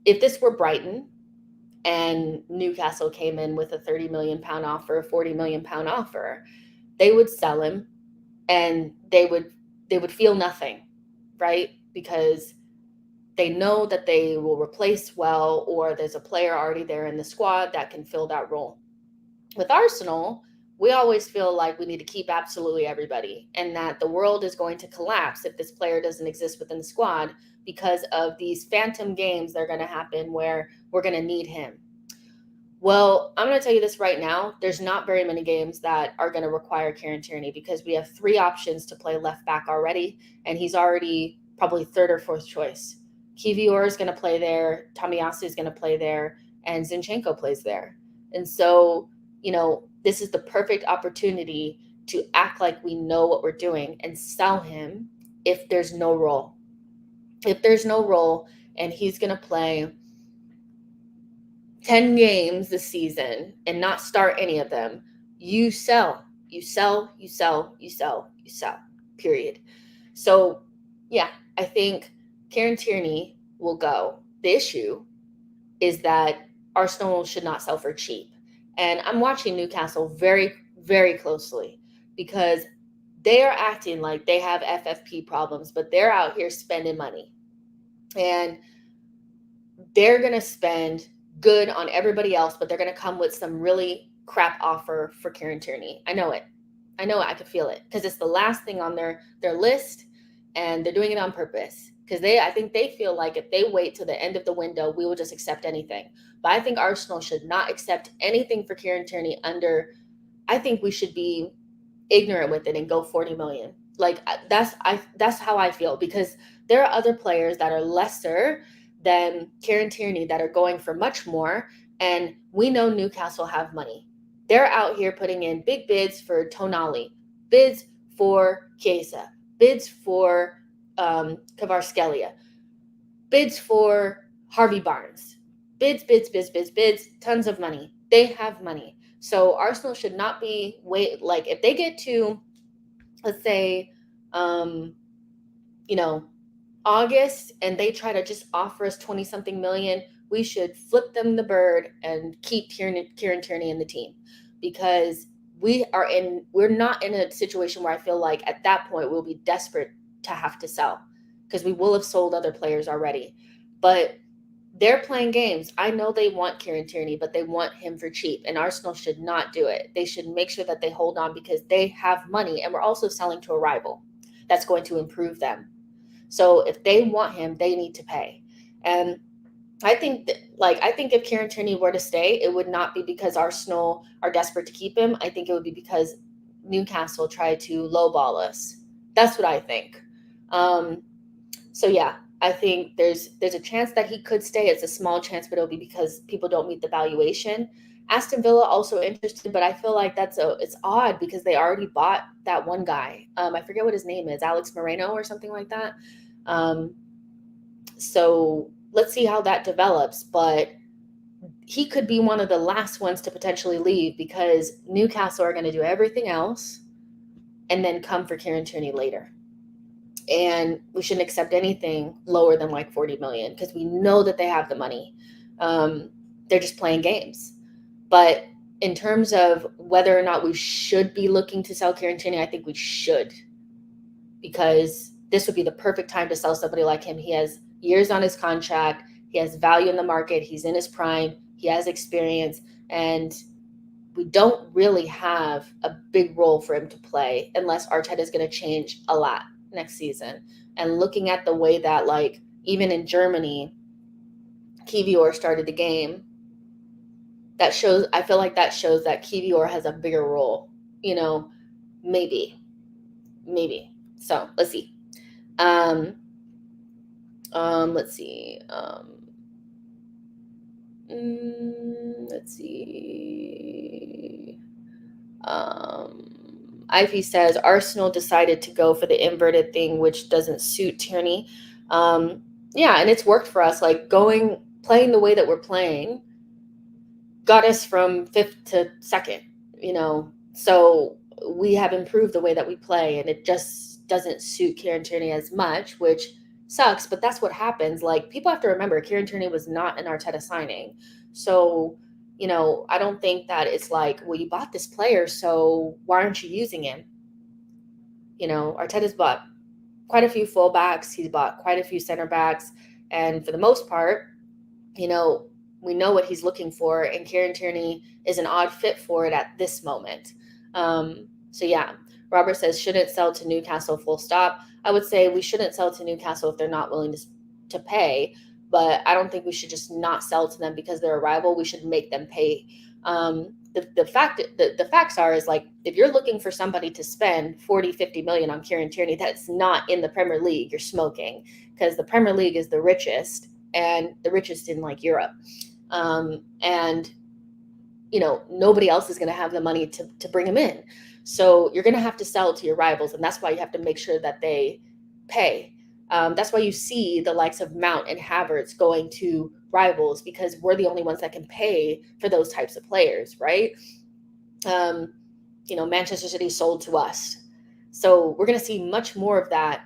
[SPEAKER 1] if this were Brighton and Newcastle came in with a £30 million offer, £40 million offer, they would sell him and they would feel nothing, right? Because they know that they will replace well, or there's a player already there in the squad that can fill that role. With Arsenal, we always feel like we need to keep absolutely everybody, and that the world is going to collapse if this player doesn't exist within the squad because of these phantom games that are going to happen where we're going to need him. Well, I'm going to tell you this right now. There's not very many games that are going to require Kieran Tierney because we have 3 options to play left back already, and he's already probably 3rd or 4th choice. Kivior is going to play there, Tomiyasu is going to play there, and Zinchenko plays there. And so, this is the perfect opportunity to act like we know what we're doing and sell him if there's no role. If there's no role and he's going to play 10 games this season and not start any of them, you sell, period. So, yeah, I think Kieran Tierney will go. The issue is that Arsenal should not sell for cheap. And I'm watching Newcastle very, very closely because they are acting like they have FFP problems, but they're out here spending money. And they're going to spend good on everybody else, but they're going to come with some really crap offer for Kieran Tierney. I know it. I could feel it because it's the last thing on their list, and they're doing it on purpose because I think they feel like if they wait till the end of the window, we will just accept anything. But I think Arsenal should not accept anything for Kieran Tierney I think we should be ignorant with it and go 40 million. Like that's how I feel, because there are other players that are lesser than Kieran Tierney that are going for much more, and we know Newcastle have money. They're out here putting in big bids for Tonali, bids for Chiesa, bids for Kvaratskhelia, bids for Harvey Barnes, bids, tons of money. They have money. So Arsenal should not be if they get to, let's say, August and they try to just offer us 20-something million, we should flip them the bird and keep Kieran Tierney in the team, because we're not in a situation where I feel like at that point we'll be desperate to have to sell, because we will have sold other players already. But they're playing games. I know they want Kieran Tierney, but they want him for cheap, and Arsenal should not do it. They should make sure that they hold on because they have money, and we're also selling to a rival that's going to improve them. So if they want him, they need to pay. And I think if Kieran Tierney were to stay, it would not be because Arsenal are desperate to keep him. I think it would be because Newcastle tried to lowball us. That's what I think. So yeah, I think there's a chance that he could stay. It's a small chance, but it'll be because people don't meet the valuation. Aston Villa also interested, but I feel like it's odd because they already bought that one guy. I forget what his name is, Alex Moreno or something like that. So let's see how that develops. But he could be one of the last ones to potentially leave because Newcastle are going to do everything else and then come for Kieran Tierney later. And we shouldn't accept anything lower than like 40 million because we know that they have the money. They're just playing games. But in terms of whether or not we should be looking to sell Kieran Tierney, I think we should, because this would be the perfect time to sell somebody like him. He has years on his contract. He has value in the market. He's in his prime. He has experience. And we don't really have a big role for him to play unless Arteta is going to change a lot next season. And looking at the way that, like, even in Germany, Kiwior started the game, that shows, I feel like that shows that Kiwior has a bigger role, you know, maybe. So let's see. Let's see. Let's see. Ivy says Arsenal decided to go for the inverted thing, which doesn't suit Tierney. Yeah, and it's worked for us. Like, playing the way that we're playing got us from 5th to 2nd, you know. So we have improved the way that we play, and it just doesn't suit Kieran Tierney as much, which sucks, but that's what happens. Like, people have to remember, Kieran Tierney was not an Arteta signing. So, you know, I don't think that it's like, well, you bought this player, so why aren't you using him? You know, Arteta's bought quite a few fullbacks. He's bought quite a few center backs. And for the most part, you know, we know what he's looking for, and Kieran Tierney is an odd fit for it at this moment. So yeah, Robert says, shouldn't sell to Newcastle, full stop. I would say we shouldn't sell to Newcastle if they're not willing to pay, but I don't think we should just not sell to them because they're a rival. We should make them pay. The facts are, is like, if you're looking for somebody to spend 40, 50 million on Kieran Tierney that's not in the Premier League, you're smoking, because the Premier League is the richest, and the richest in, like, Europe. And, you know, nobody else is going to have the money to bring him in. So you're going to have to sell to your rivals, and that's why you have to make sure that they pay. That's why you see the likes of Mount and Havertz going to rivals, because we're the only ones that can pay for those types of players, right? You know, Manchester City sold to us. So we're going to see much more of that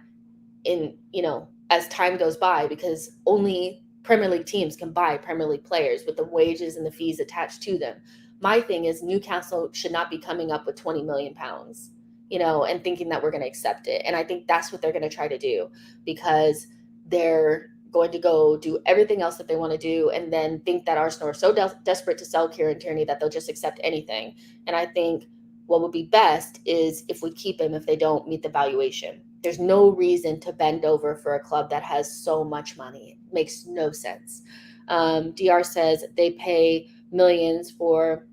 [SPEAKER 1] in, you know, as time goes by, because only Premier League teams can buy Premier League players with the wages and the fees attached to them. My thing is, Newcastle should not be coming up with 20 million pounds, you know, and thinking that we're going to accept it. And I think that's what they're going to try to do, because they're going to go do everything else that they want to do, and then think that Arsenal are so desperate to sell Kieran Tierney that they'll just accept anything. And I think what would be best is if we keep him if they don't meet the valuation. There's no reason to bend over for a club that has so much money. It makes no sense. DR says they pay millions for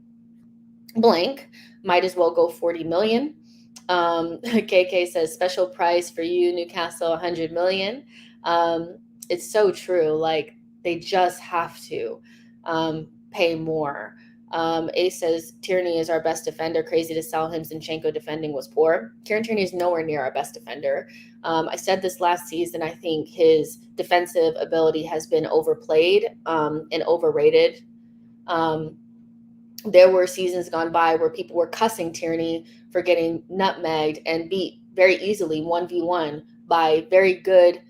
[SPEAKER 1] blank. Might as well go 40 million. KK says special price for you, Newcastle, 100 million. It's so true. Like, they just have to pay more. A says Tierney is our best defender. Crazy to sell him. Zinchenko defending was poor. Kieran Tierney is nowhere near our best defender. I said this last season. I think his defensive ability has been overplayed and overrated. There were seasons gone by where people were cussing Tierney for getting nutmegged and beat very easily 1v1 by very good,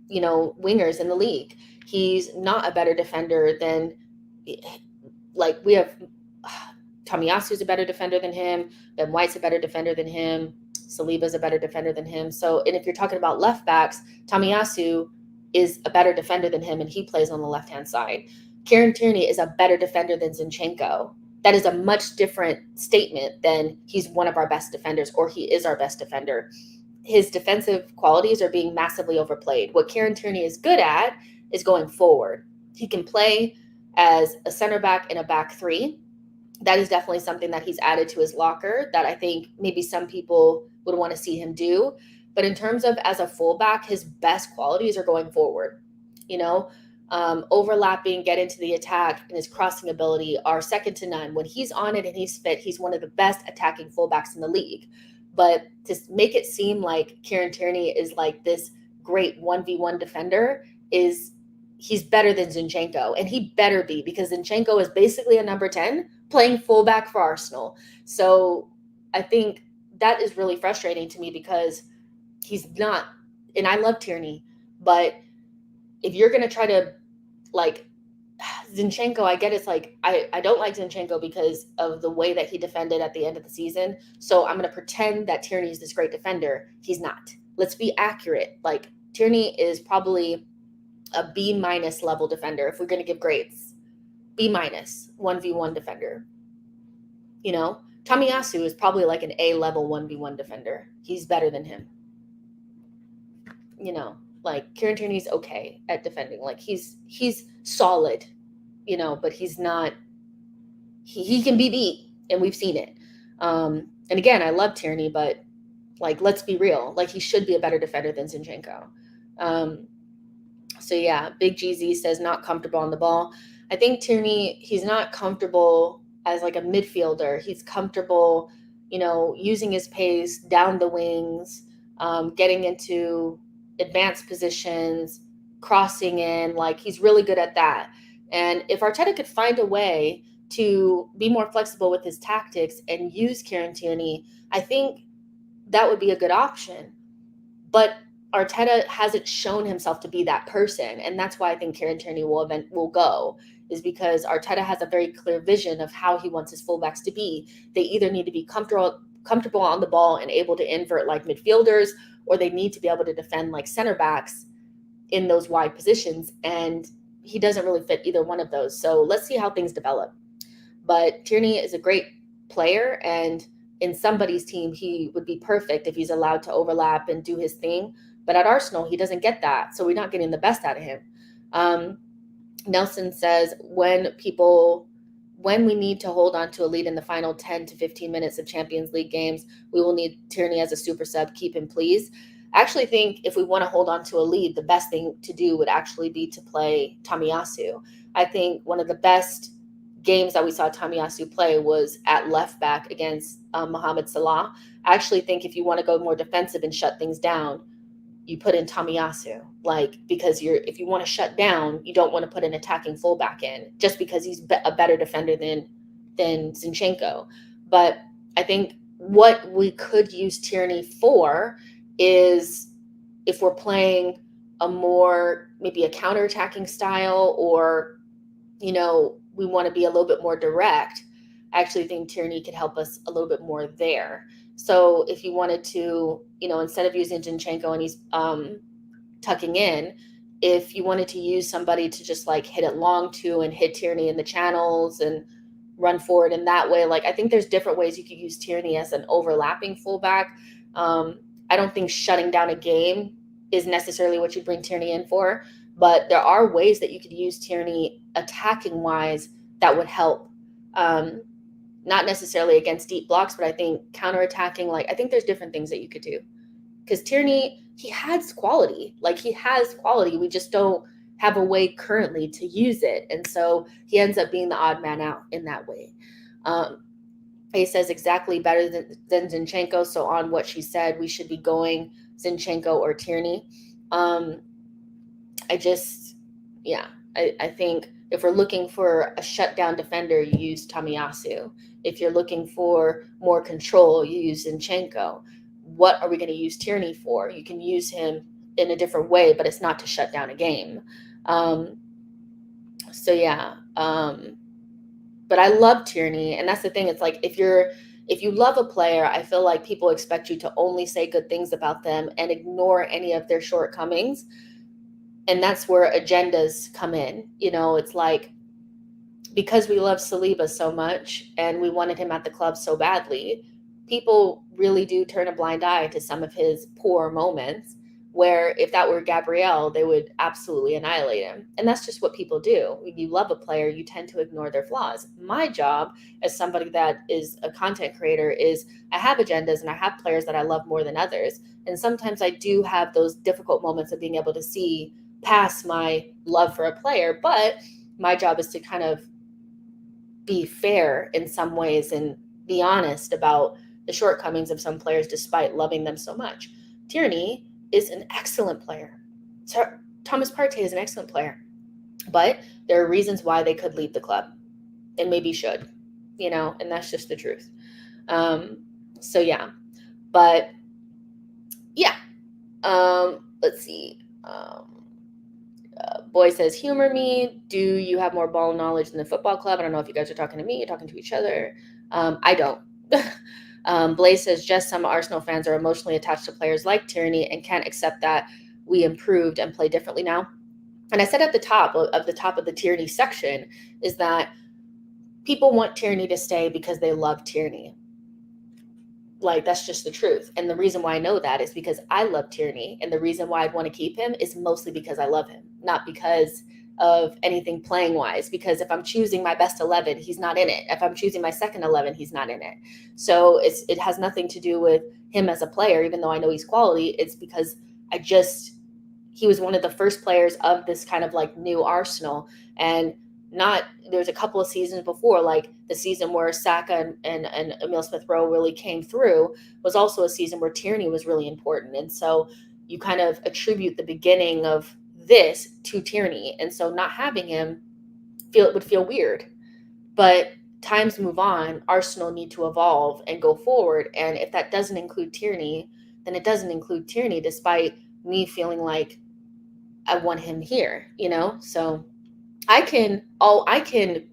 [SPEAKER 1] you know, wingers in the league. He's not a better defender than, like, we have Tomiyasu's a better defender than him. Ben White's a better defender than him. Saliba's a better defender than him. So, and if you're talking about left backs, Tomiyasu is a better defender than him, and he plays on the left-hand side. Kieran Tierney is a better defender than Zinchenko. That is a much different statement than he's one of our best defenders or he is our best defender. His defensive qualities are being massively overplayed. What Kieran Tierney is good at is going forward. He can play as a center back in a back three. That is definitely something that he's added to his locker that I think maybe some people would want to see him do. But in terms of as a fullback, his best qualities are going forward. You know, overlapping, get into the attack, and his crossing ability are second to none. When he's on it and he's fit, he's one of the best attacking fullbacks in the league. But to make it seem like Kieran Tierney is like this great 1v1 defender is he's better than Zinchenko, and he better be, because Zinchenko is basically a number 10 playing fullback for Arsenal. So I think that is really frustrating to me, because he's not, and I love Tierney, but if you're going to try to, like, Zinchenko, I get it's like, I don't like Zinchenko because of the way that he defended at the end of the season. So I'm going to pretend that Tierney is this great defender. He's not. Let's be accurate. Like, Tierney is probably a B- level defender if we're going to give grades. B-, 1v1 defender. You know, Tomiyasu is probably like an A-level 1v1 defender. He's better than him. You know, like Kieran Tierney's okay at defending. Like he's solid, you know, but he's not, he can be beat, and we've seen it. And again, I love Tierney, but like, let's be real. Like, he should be a better defender than Zinchenko. So yeah, Big GZ says not comfortable on the ball. I think Tierney, he's not comfortable as like a midfielder. He's comfortable, you know, using his pace down the wings, getting into advanced positions, crossing in. Like, he's really good at that. And if Arteta could find a way to be more flexible with his tactics and use Kieran Tierney, I think that would be a good option. But Arteta hasn't shown himself to be that person. And that's why I think Kieran Tierney will go, is because Arteta has a very clear vision of how he wants his fullbacks to be. They either need to be comfortable on the ball and able to invert like midfielders, or they need to be able to defend like center backs in those wide positions. And he doesn't really fit either one of those. So let's see how things develop. But Tierney is a great player, and in somebody's team, he would be perfect if he's allowed to overlap and do his thing. But at Arsenal, he doesn't get that. So we're not getting the best out of him. Nelson says, when we need to hold on to a lead in the final 10 to 15 minutes of Champions League games, we will need Tierney as a super sub. Keep him, please. I actually think if we want to hold on to a lead, the best thing to do would actually be to play Tomiyasu. I think one of the best games that we saw Tomiyasu play was at left back against Mohamed Salah. I actually think if you want to go more defensive and shut things down, you put in Tomiyasu, like, because if you want to shut down, you don't want to put an attacking fullback in just because he's a better defender than Zinchenko. But I think what we could use Tierney for is if we're playing a more, maybe a counter-attacking style, or, you know, we want to be a little bit more direct. I actually think Tierney could help us a little bit more there. So if you wanted to, you know, instead of using Zinchenko and he's tucking in, if you wanted to use somebody to just like hit it long to and hit Tierney in the channels and run forward in that way, like, I think there's different ways you could use Tierney as an overlapping fullback. I don't think shutting down a game is necessarily what you bring Tierney in for, but there are ways that you could use Tierney attacking wise that would help. Not necessarily against deep blocks, but I think counterattacking, like, I think there's different things that you could do. Because Tierney, he has quality. Like, he has quality. We just don't have a way currently to use it. And so he ends up being the odd man out in that way. He says exactly better than Zinchenko. So on what she said, we should be going Zinchenko or Tierney. I think if we're looking for a shutdown defender, you use Tomiyasu. If you're looking for more control, you use Zinchenko. What are we going to use Tierney for? You can use him in a different way, but it's not to shut down a game. But I love Tierney, and that's the thing. It's like, if you love a player, I feel like people expect you to only say good things about them and ignore any of their shortcomings. And that's where agendas come in. You know, it's like, because we love Saliba so much and we wanted him at the club so badly, people really do turn a blind eye to some of his poor moments, where if that were Gabriel, they would absolutely annihilate him. And that's just what people do. When you love a player, you tend to ignore their flaws. My job as somebody that is a content creator is, I have agendas and I have players that I love more than others. And sometimes I do have those difficult moments of being able to see past my love for a player, but my job is to kind of be fair in some ways and be honest about the shortcomings of some players despite loving them so much. Tierney is an excellent player. Thomas Partey is an excellent player, but there are reasons why they could leave the club and maybe should, you know, and that's just the truth. Let's see. Boy says, humor me. Do you have more ball knowledge than the football club? I don't know if you guys are talking to me, you're talking to each other. I don't. Blaze says, just some Arsenal fans are emotionally attached to players like Tierney and can't accept that we improved and play differently now. And I said at the top of the Tierney section is that people want Tierney to stay because they love Tierney. Like, that's just the truth. And the reason why I know that is because I love Tierney. And the reason why I'd want to keep him is mostly because I love him, not because of anything playing wise. Because if I'm choosing my best 11, he's not in it. If I'm choosing my second 11, he's not in it. So it has nothing to do with him as a player, even though I know he's quality. It's because he was one of the first players of this kind of like new Arsenal. And there's a couple of seasons before, like the season where Saka and Emile Smith-Rowe really came through was also a season where Tierney was really important. And so you kind of attribute the beginning of this to Tierney. And so not having him would feel weird. But times move on, Arsenal need to evolve and go forward. And if that doesn't include Tierney, then it doesn't include Tierney, despite me feeling like I want him here, So I can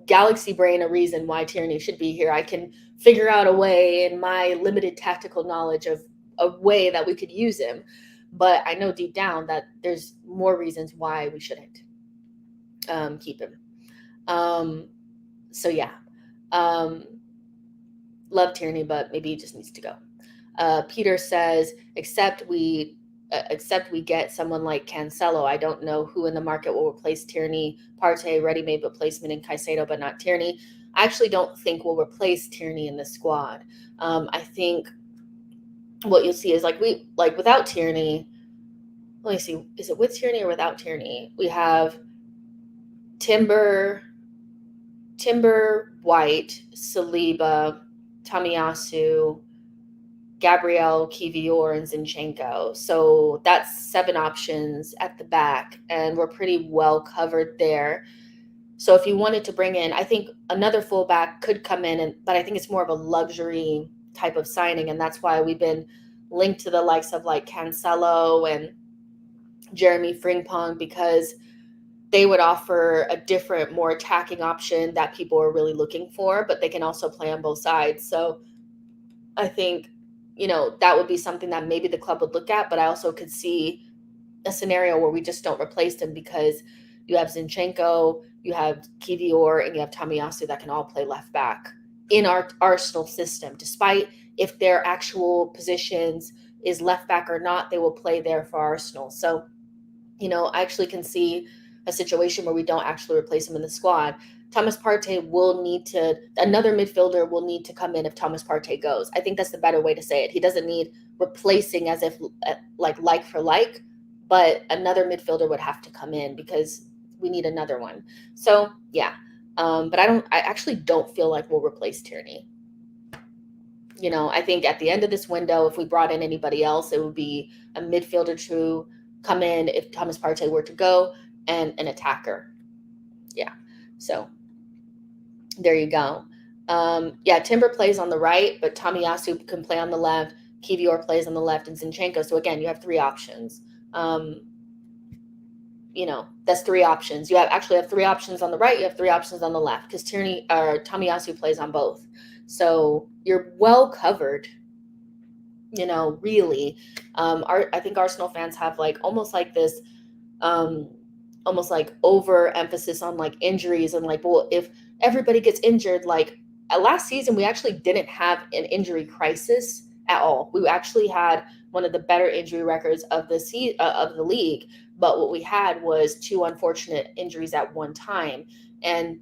[SPEAKER 1] galaxy brain a reason why Tierney should be here. I can figure out a way in my limited tactical knowledge of a way that we could use him. But I know deep down that there's more reasons why we shouldn't keep him. So yeah, love Tierney, but maybe he just needs to go. Peter says, except we get someone like Cancelo. I don't know who in the market will replace Tierney. Partey, ready-made replacement in Caicedo, but not Tierney. I actually don't think we'll replace Tierney in the squad. I think what you'll see is without Tierney, let me see, is it with Tierney or without Tierney? We have Timber, White, Saliba, Tomiyasu, Gabriel, Kivior, and Zinchenko. So that's 7 options at the back, and we're pretty well covered there. So if you wanted to bring in, I think another fullback could come in, but I think it's more of a luxury type of signing, and that's why we've been linked to the likes of like Cancelo and Jeremy Frimpong, because they would offer a different, more attacking option that people are really looking for, but they can also play on both sides. So I think that would be something that maybe the club would look at, but I also could see a scenario where we just don't replace them because you have Zinchenko, you have Kivior, and you have Tomiyasu that can all play left back in our Arsenal system. Despite if their actual positions is left back or not, they will play there for Arsenal. So, I actually can see a situation where we don't actually replace him in the squad. Thomas Partey another midfielder will need to come in if Thomas Partey goes. I think that's the better way to say it. He doesn't need replacing as if like for like, but another midfielder would have to come in because we need another one. So yeah, but I actually don't feel like we'll replace Tierney. I think at the end of this window, if we brought in anybody else, it would be a midfielder to come in if Thomas Partey were to go, and an attacker. Yeah, so there you go. Timber plays on the right, but Tomiyasu can play on the left. Kivior plays on the left, and Zinchenko. So again, you have 3 options. That's 3 options. You have 3 options on the right. You have 3 options on the left because Tomiyasu plays on both. So you're well covered. Really. I think Arsenal fans have almost like this. Almost like overemphasis on like injuries and well, if everybody gets injured, last season we actually didn't have an injury crisis at all. We actually had one of the better injury records of the league, but what we had was 2 unfortunate injuries at one time, and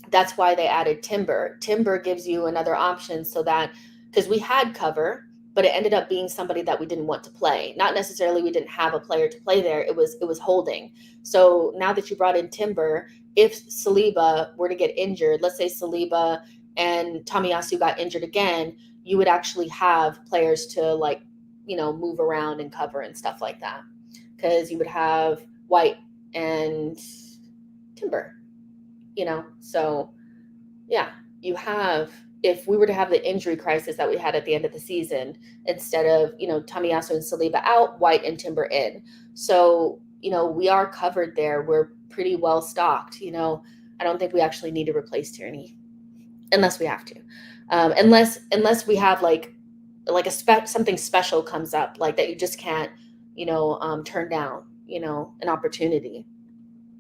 [SPEAKER 1] that's why they added Timber. Timber gives you another option so that, because we had cover, but it ended up being somebody that we didn't want to play. Not necessarily we didn't have a player to play there. It was holding. So now that you brought in Timber, if Saliba were to get injured, let's say Saliba and Tomiyasu got injured again, you would actually have players to move around and cover and stuff like that. Because you would have White and Timber, So yeah, you have, if we were to have the injury crisis that we had at the end of the season, instead of, Tomiyasu and Saliba out, White and Timber in. So, we are covered there. We're pretty well stocked. I don't think we actually need to replace Tierney unless we have to. Unless we have something special comes up that you just can't, turn down, an opportunity.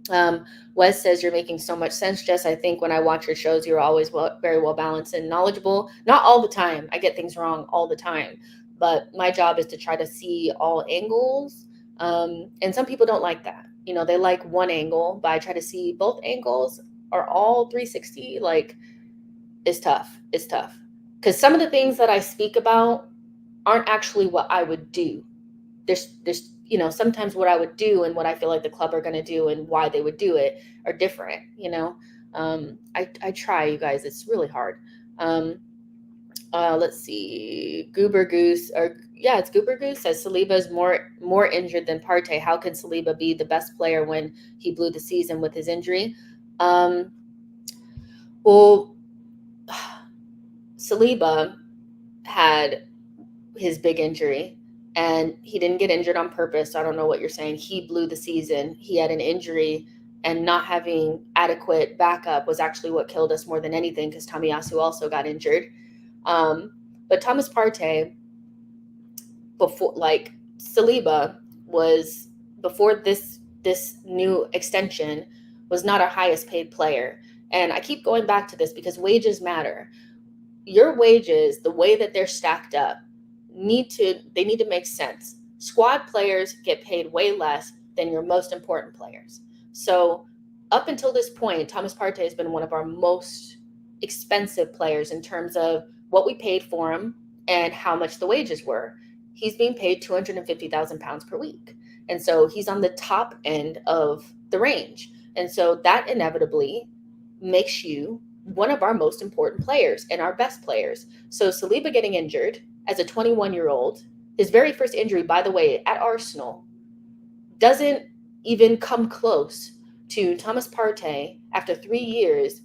[SPEAKER 1] Wes says, you're making so much sense, Jess. I think when I watch your shows, you're always very well balanced and knowledgeable. Not all the time. I get things wrong all the time. But my job is to try to see all angles. And some people don't like that. They like one angle, but I try to see both angles are all 360. Like, it's tough. It's tough. Because some of the things that I speak about aren't actually what I would do. There's sometimes what I would do and what I feel like the club are going to do and why they would do it are different. I try, you guys. It's really hard. Let's see. Goober Goose, it's Goober Goose says Saliba is more injured than Partey. How can Saliba be the best player when he blew the season with his injury? Well, Saliba had his big injury, and he didn't get injured on purpose. So I don't know what you're saying. He blew the season. He had an injury, and not having adequate backup was actually what killed us more than anything, because Tomiyasu also got injured. But Thomas Partey, Saliba was, before this new extension, was not our highest paid player. And I keep going back to this because wages matter. Your wages, the way that they're stacked up, need to make sense. Squad players get paid way less than your most important players. So up until this point, Thomas Partey has been one of our most expensive players in terms of what we paid for him and how much the wages were. He's being paid £250,000 per week. And so he's on the top end of the range. And so that inevitably makes you one of our most important players and our best players. So Saliba getting injured as a 21-year-old, his very first injury, by the way, at Arsenal, doesn't even come close to Thomas Partey after 3 years,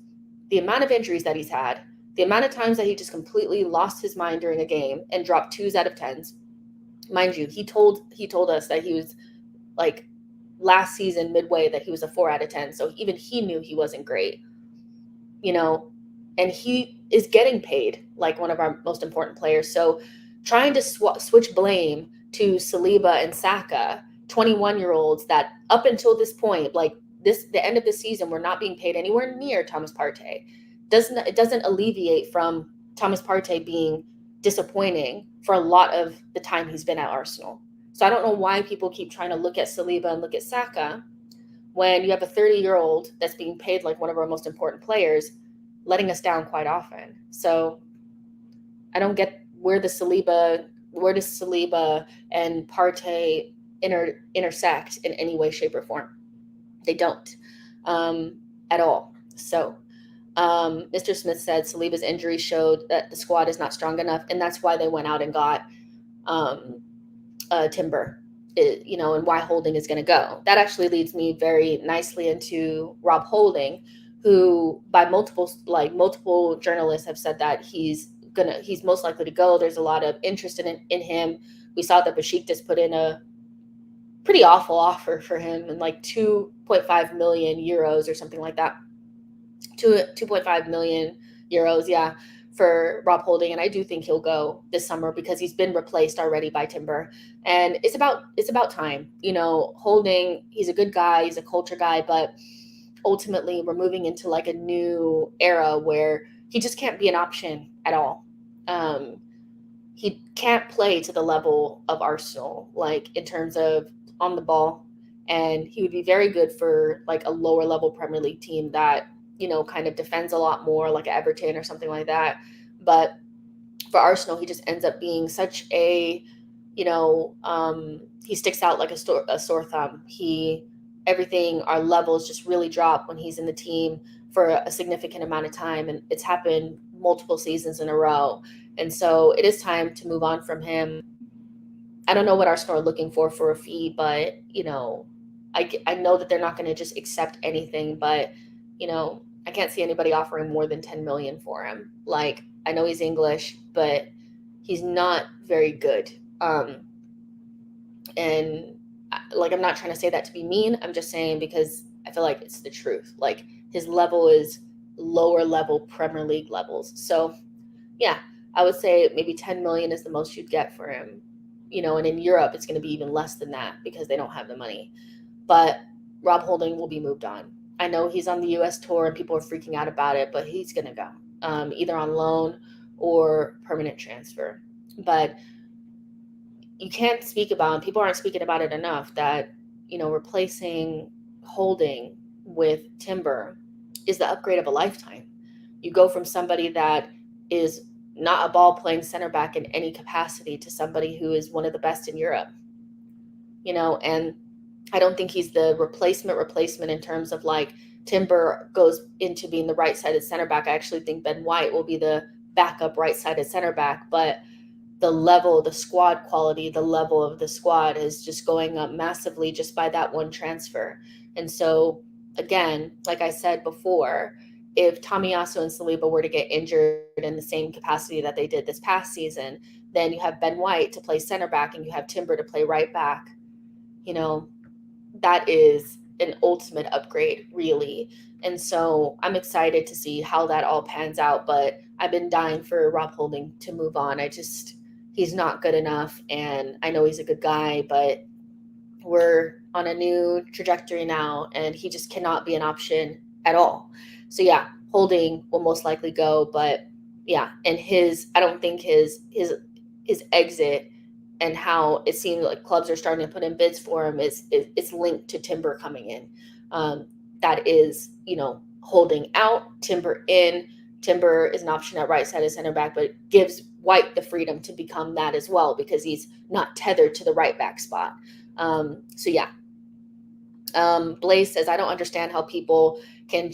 [SPEAKER 1] the amount of injuries that he's had, the amount of times that he just completely lost his mind during a game and dropped 2s out of 10s. Mind you, he told us that he was, like, last season midway, that he was a 4 out of 10. So even he knew he wasn't great. And he is getting paid like one of our most important players. So trying to switch blame to Saliba and Saka, 21-year-olds that up until this point, the end of the season, were not being paid anywhere near Thomas Partey. It doesn't alleviate from Thomas Partey being disappointing for a lot of the time he's been at Arsenal. So I don't know why people keep trying to look at Saliba and look at Saka when you have a 30-year-old that's being paid like one of our most important players, letting us down quite often. So I don't get where does Saliba and Partey intersect in any way, shape, or form. They don't at all. So Mr. Smith said Saliba's injury showed that the squad is not strong enough, and that's why they went out and got Timber. And why Holding is going to go. That actually leads me very nicely into Rob Holding, who by multiple journalists have said that he's most likely to go. There's a lot of interest in him. We saw that Besiktas put in a pretty awful offer for him, and like 2.5 million euros or something like that. 2.5 million euros, yeah, for Rob Holding. And I do think he'll go this summer because he's been replaced already by Timber. And it's about time. Holding, he's a good guy, he's a culture guy, but ultimately we're moving into like a new era where he just can't be an option at all. He can't play to the level of Arsenal, like in terms of on the ball. And he would be very good for like a lower level Premier League team that, kind of defends a lot more, like Everton or something like that. But for Arsenal, he just ends up being such a, he sticks out like a sore thumb. Our levels just really drop when he's in the team for a significant amount of time. And it's happened multiple seasons in a row. And so it is time to move on from him. I don't know what Arsenal are looking for a fee, but, I know that they're not going to just accept anything, but, I can't see anybody offering more than 10 million for him. Like, I know he's English, but he's not very good. And like, I'm not trying to say that to be mean. I'm just saying because I feel like it's the truth. Like, his level is lower level Premier League levels. So yeah, I would say maybe 10 million is the most you'd get for him, and in Europe, it's going to be even less than that because they don't have the money. But Rob Holding will be moved on. I know he's on the U.S. tour and people are freaking out about it, but he's going to go either on loan or permanent transfer. But you can't speak about, and people aren't speaking about it enough, that, replacing Holding with Timber is the upgrade of a lifetime. You go from somebody that is not a ball playing center back in any capacity to somebody who is one of the best in Europe, and I don't think he's the replacement in terms of like Timber goes into being the right-sided center back. I actually think Ben White will be the backup right-sided center back, but the level, the squad quality, the level of the squad is just going up massively just by that one transfer. And so, again, like I said before, if Tomiyasu and Saliba were to get injured in the same capacity that they did this past season, then you have Ben White to play center back and you have Timber to play right back. That is an ultimate upgrade, really. And so I'm excited to see how that all pans out, but I've been dying for Rob Holding to move on. He's not good enough, and I know he's a good guy, but we're on a new trajectory now, and he just cannot be an option at all. So yeah, Holding will most likely go, but yeah, and I don't think his exit and how it seems like clubs are starting to put in bids for him is linked to Timber coming in. That is, Holding out, Timber in. Timber is an option at right side of center back, but gives White the freedom to become that as well because he's not tethered to the right back spot. So yeah. Blaze says, I don't understand how people can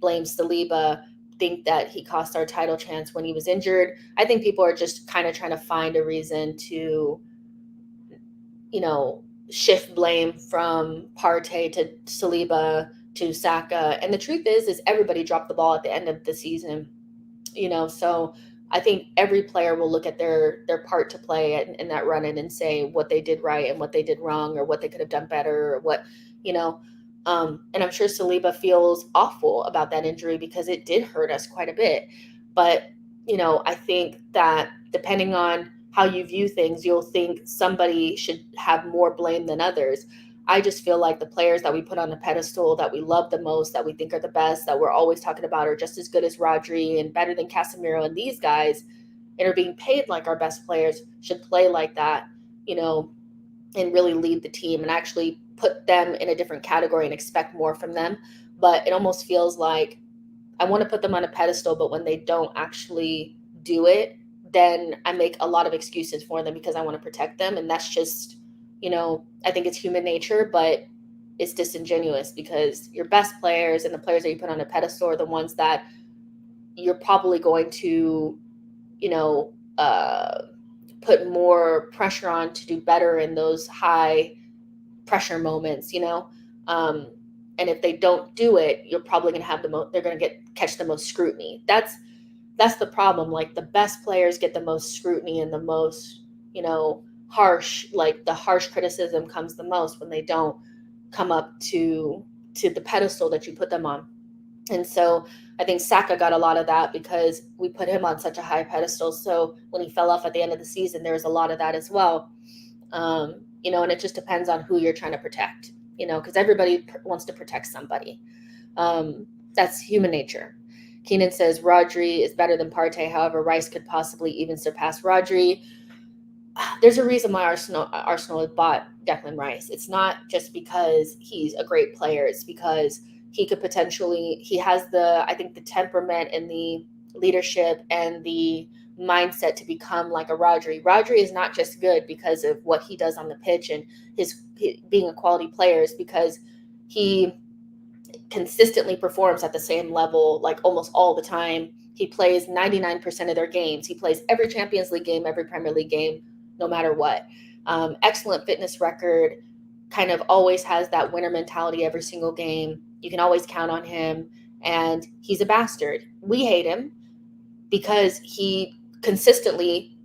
[SPEAKER 1] blame Saliba, think that he cost our title chance when he was injured. I think people are just kind of trying to find a reason to, shift blame from Partey to Saliba to Saka. And the truth is everybody dropped the ball at the end of the season, so I think every player will look at their part to play in that run-in and say what they did right and what they did wrong or what they could have done better or what, and I'm sure Saliba feels awful about that injury because it did hurt us quite a bit. But, I think that depending on how you view things, you'll think somebody should have more blame than others. I just feel like the players that we put on the pedestal, that we love the most, that we think are the best, that we're always talking about are just as good as Rodri and better than Casemiro and these guys and are being paid like our best players should play like that, and really lead the team and actually put them in a different category and expect more from them. But it almost feels like I want to put them on a pedestal, but when they don't actually do it, then I make a lot of excuses for them because I want to protect them. And that's just, I think it's human nature, but it's disingenuous because your best players and the players that you put on a pedestal are the ones that you're probably going to, put more pressure on to do better in those high pressure moments, and if they don't do it, you're probably going to have they're going to catch the most scrutiny. That's the problem. Like the best players get the most scrutiny and the most, harsh, like the harsh criticism comes the most when they don't come up to the pedestal that you put them on. And so I think Saka got a lot of that because we put him on such a high pedestal. So when he fell off at the end of the season, there was a lot of that as well. And it just depends on who you're trying to protect, because everybody wants to protect somebody. That's human nature. Keenan says Rodri is better than Partey. However, Rice could possibly even surpass Rodri. There's a reason why Arsenal has bought Declan Rice. It's not just because he's a great player. It's because he has the temperament and the leadership and the mindset to become like a Rodri. Rodri is not just good because of what he does on the pitch and his being a quality player, is because he consistently performs at the same level, like almost all the time. He plays 99% of their games. He plays every Champions League game, every Premier League game, no matter what. Excellent fitness record, kind of always has that winner mentality every single game. You can always count on him, and he's a bastard. We hate him because he consistently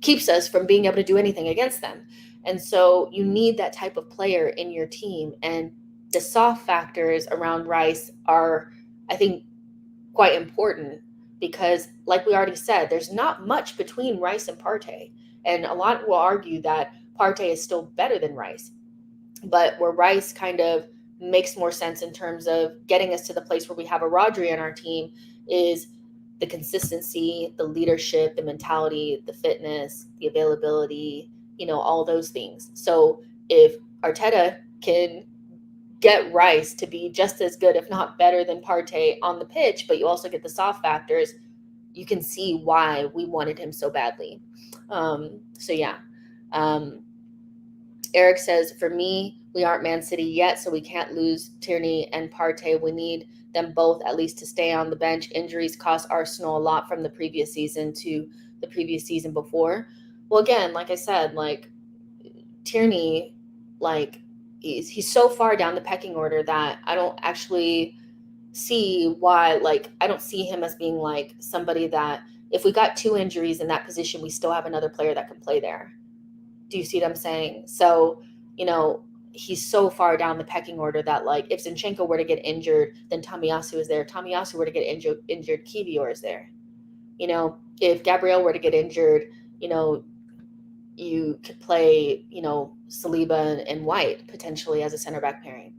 [SPEAKER 1] keeps us from being able to do anything against them. And so you need that type of player in your team. And the soft factors around Rice are, I think, quite important because, like we already said, there's not much between Rice and Partey. And a lot will argue that Partey is still better than Rice. But where Rice kind of makes more sense in terms of getting us to the place where we have a Rodri on our team is the consistency, the leadership, the mentality, the fitness, the availability, all those things. So if Arteta can get Rice to be just as good, if not better than Partey on the pitch, but you also get the soft factors, you can see why we wanted him so badly. So yeah. Eric says, for me, we aren't Man City yet, so we can't lose Tierney and Partey. We need them both at least to stay on the bench. Injuries cost Arsenal a lot from the previous season to the previous season before. Well, again, like I said, like Tierney, like he's so far down the pecking order that I don't actually see why, like I don't see him as being like somebody that if we got 2 injuries in that position, we still have another player that can play there. Do you see what I'm saying? So, he's so far down the pecking order that like if Zinchenko were to get injured, then Tomiyasu is there. Tomiyasu were to get injured, Kiwior is there. If Gabriel were to get injured, you could play, Saliba and White potentially as a center back pairing.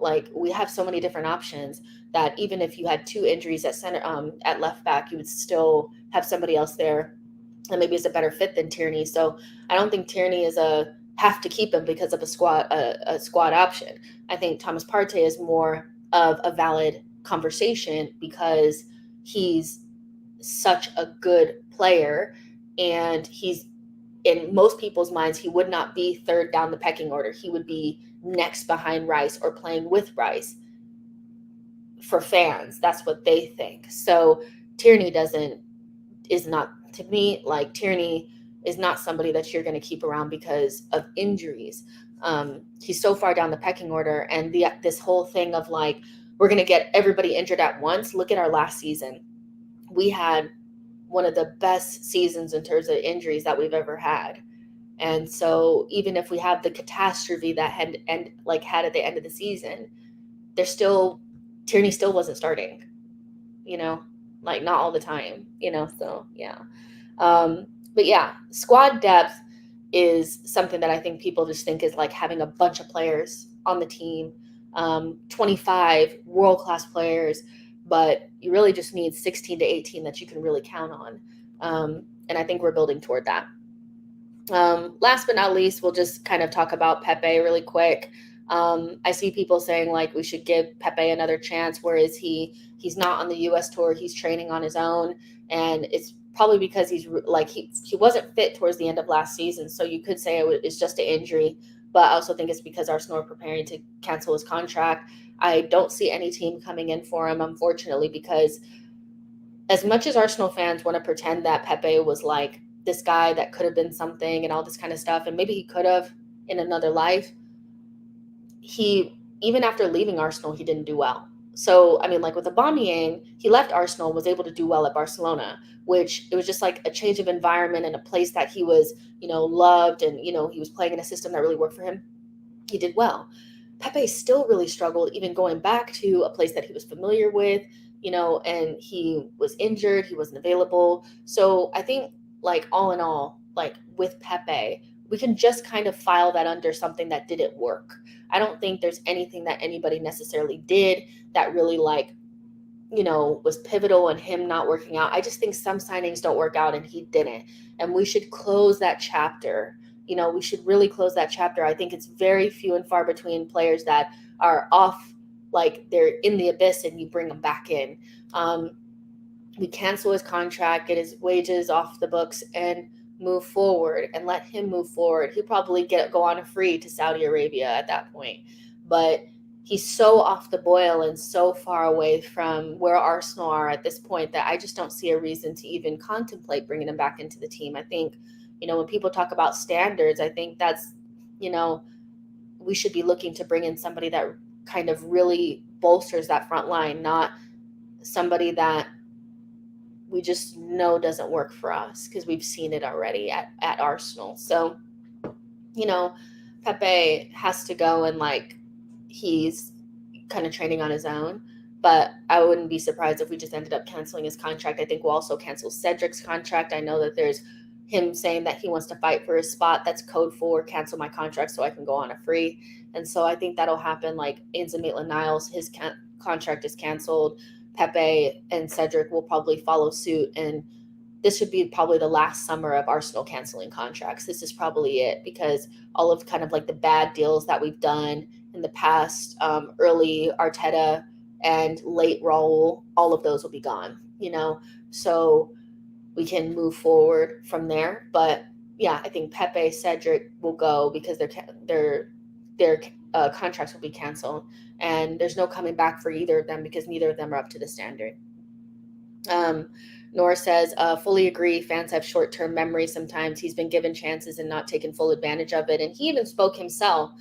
[SPEAKER 1] Like we have so many different options that even if you had 2 injuries at center, at left back, you would still have somebody else there that maybe is a better fit than Tierney. So I don't think Tierney is a have to keep him because of a squad option. I think Thomas Partey is more of a valid conversation because he's such a good player, and he's in most people's minds, he would not be third down the pecking order. He would be next behind Rice or playing with Rice for fans. That's what they think. So Tierney is not, to me, like Tierney is not somebody that you're going to keep around because of injuries. He's so far down the pecking order, and this whole thing of like, we're going to get everybody injured at once. Look at our last season. We had one of the best seasons in terms of injuries that we've ever had. And so even if we have the catastrophe that had at the end of the season, Tierney still wasn't starting, like not all the time, so yeah. But yeah, squad depth is something that I think people just think is like having a bunch of players on the team, 25 world-class players, but you really just need 16 to 18 that you can really count on. And I think we're building toward that. Last but not least, we'll just kind of talk about Pepe really quick. I see people saying like we should give Pepe another chance. Where is he? He's not on the U.S. tour. He's training on his own, and it's probably because he's like he wasn't fit towards the end of last season. So you could say it's just an injury, but I also think it's because Arsenal are preparing to cancel his contract. I don't see any team coming in for him, unfortunately, because as much as Arsenal fans want to pretend that Pepe was like this guy that could have been something and all this kind of stuff, and maybe he could have in another life, even after leaving Arsenal, he didn't do well. So, I mean, like with Aubameyang, he left Arsenal, was able to do well at Barcelona, which it was just like a change of environment and a place that he was, loved, and, he was playing in a system that really worked for him. He did well. Pepe still really struggled, even going back to a place that he was familiar with, and he was injured, he wasn't available. So I think, like, all in all, like with Pepe, we can just kind of file that under something that didn't work. I don't think there's anything that anybody necessarily did that really was pivotal in him not working out. I just think some signings don't work out and he didn't. And we should close that chapter. We should really close that chapter. I think it's very few and far between players that are off, like they're in the abyss and you bring them back in. We cancel his contract, get his wages off the books, and move forward and let him move forward. He'll probably go on a free to Saudi Arabia at that point. But he's so off the boil and so far away from where Arsenal are at this point that I just don't see a reason to even contemplate bringing him back into the team. I think, when people talk about standards, I think that's, we should be looking to bring in somebody that kind of really bolsters that front line, not somebody that we just know doesn't work for us because we've seen it already at Arsenal. So, Pepe has to go, and like he's kind of training on his own, but I wouldn't be surprised if we just ended up canceling his contract. I think we'll also cancel Cedric's contract. I know that there's him saying that he wants to fight for his spot. That's code for cancel my contract so I can go on a free. And so I think that'll happen. Like Maitland-Niles, his contract is canceled. Pepe and Cedric will probably follow suit. And this should be probably the last summer of Arsenal canceling contracts. This is probably it, because all of kind of like the bad deals that we've done in the past, early Arteta and late Raul, all of those will be gone, so we can move forward from there. But yeah, I think Pepe, Cedric will go because their contracts will be canceled, and there's no coming back for either of them because neither of them are up to the standard. Nora says, fully agree. Fans have short-term memory sometimes. He's been given chances and not taken full advantage of it. And he even spoke himself,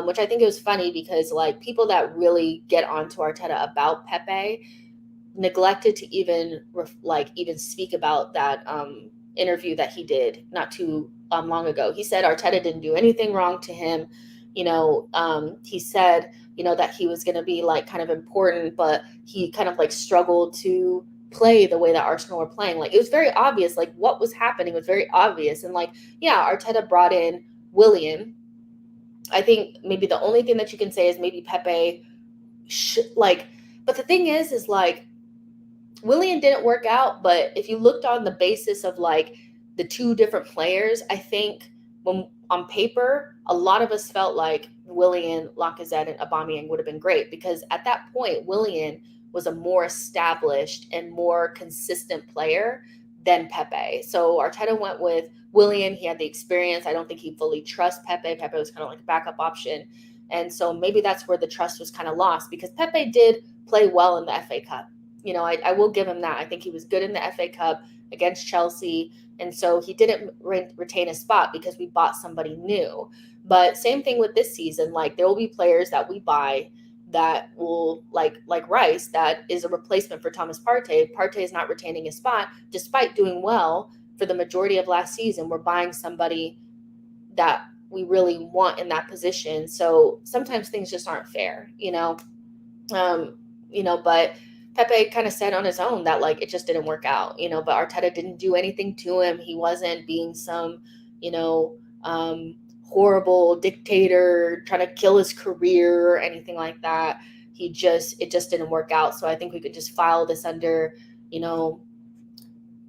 [SPEAKER 1] which I think it was funny because like people that really get onto Arteta about Pepe neglected to even speak about that interview that he did not too long ago. He said Arteta didn't do anything wrong to him. He said, that he was going to be like kind of important, but he kind of like struggled to play the way that Arsenal were playing. Like it was very obvious, like what was happening was very obvious. And like, yeah, Arteta brought in Willian. I think maybe the only thing that you can say is maybe Pepe but the thing is like Willian didn't work out. But if you looked on the basis of like the two different players, I think when on paper, a lot of us felt like Willian, Lacazette, and Aubameyang would have been great because at that point, Willian was a more established and more consistent player than Pepe. So Arteta went with Willian. He had the experience. I don't think he fully trusts Pepe. Pepe was kind of like a backup option. And so maybe that's where the trust was kind of lost because Pepe did play well in the FA Cup. I will give him that. I think he was good in the FA Cup against Chelsea. And so he didn't retain a spot because we bought somebody new. But same thing with this season. Like there will be players that we buy that will like Rice, that is a replacement for Thomas Partey. Partey is not retaining his spot despite doing well for the majority of last season. We're buying somebody that we really want in that position. So sometimes things just aren't fair, but Pepe kind of said on his own that like it just didn't work out, but Arteta didn't do anything to him. He wasn't being some, horrible dictator trying to kill his career or anything like that. It just didn't work out. So I think we could just file this under,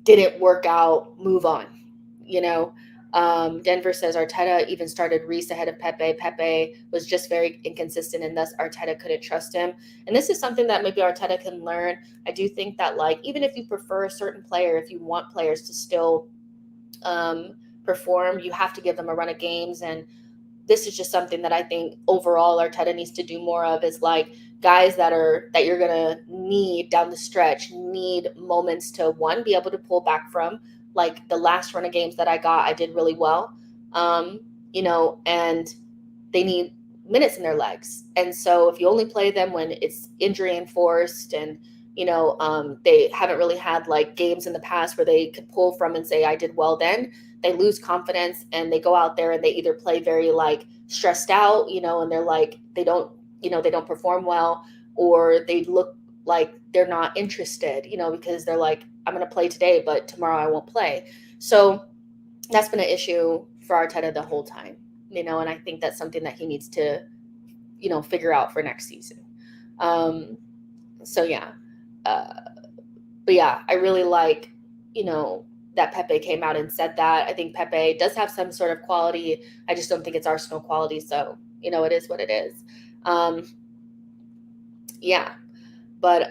[SPEAKER 1] didn't work out, move on, Denver says Arteta even started Reece ahead of Pepe. Pepe was just very inconsistent and thus Arteta couldn't trust him. And this is something that maybe Arteta can learn. I do think that like, even if you prefer a certain player, if you want players to still, perform, you have to give them a run of games. And this is just something that I think overall Arteta needs to do more of, is like guys that you're gonna need down the stretch need moments to be able to pull back from. Like the last run of games that I did really well, and they need minutes in their legs. And so if you only play them when it's injury enforced and they haven't really had like games in the past where they could pull from and say I did well, then they lose confidence and they go out there and they either play very like stressed out, and they're like, they don't perform well, or they look like they're not interested, because they're like, I'm going to play today, but tomorrow I won't play. So that's been an issue for Arteta the whole time, and I think that's something that he needs to, figure out for next season. So yeah. But yeah, I really like, that Pepe came out and said that. I think Pepe does have some sort of quality. I just don't think it's Arsenal quality. So, it is what it is. Yeah. But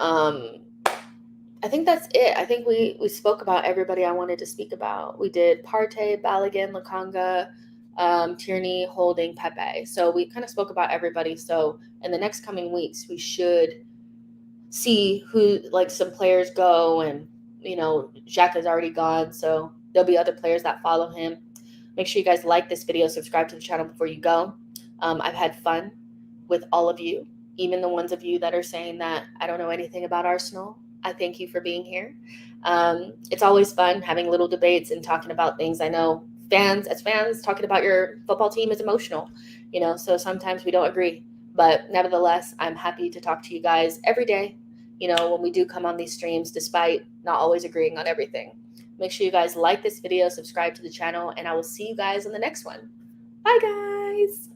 [SPEAKER 1] I think that's it. I think we spoke about everybody I wanted to speak about. We did Partey, Balogun, Lokonga, Tierney, Holding, Pepe. So we kind of spoke about everybody. So in the next coming weeks, we should see who like some players go, and Xhaka's already gone, so there'll be other players that follow him. Make sure you guys like this video, subscribe to the channel before you go. I've had fun with all of you, even the ones of you that are saying that I don't know anything about Arsenal. I thank you for being here. It's always fun having little debates and talking about things. I know fans talking about your football team is emotional, so sometimes we don't agree. But nevertheless, I'm happy to talk to you guys every day, when we do come on these streams, despite not always agreeing on everything. Make sure you guys like this video, subscribe to the channel, and I will see you guys in the next one. Bye, guys.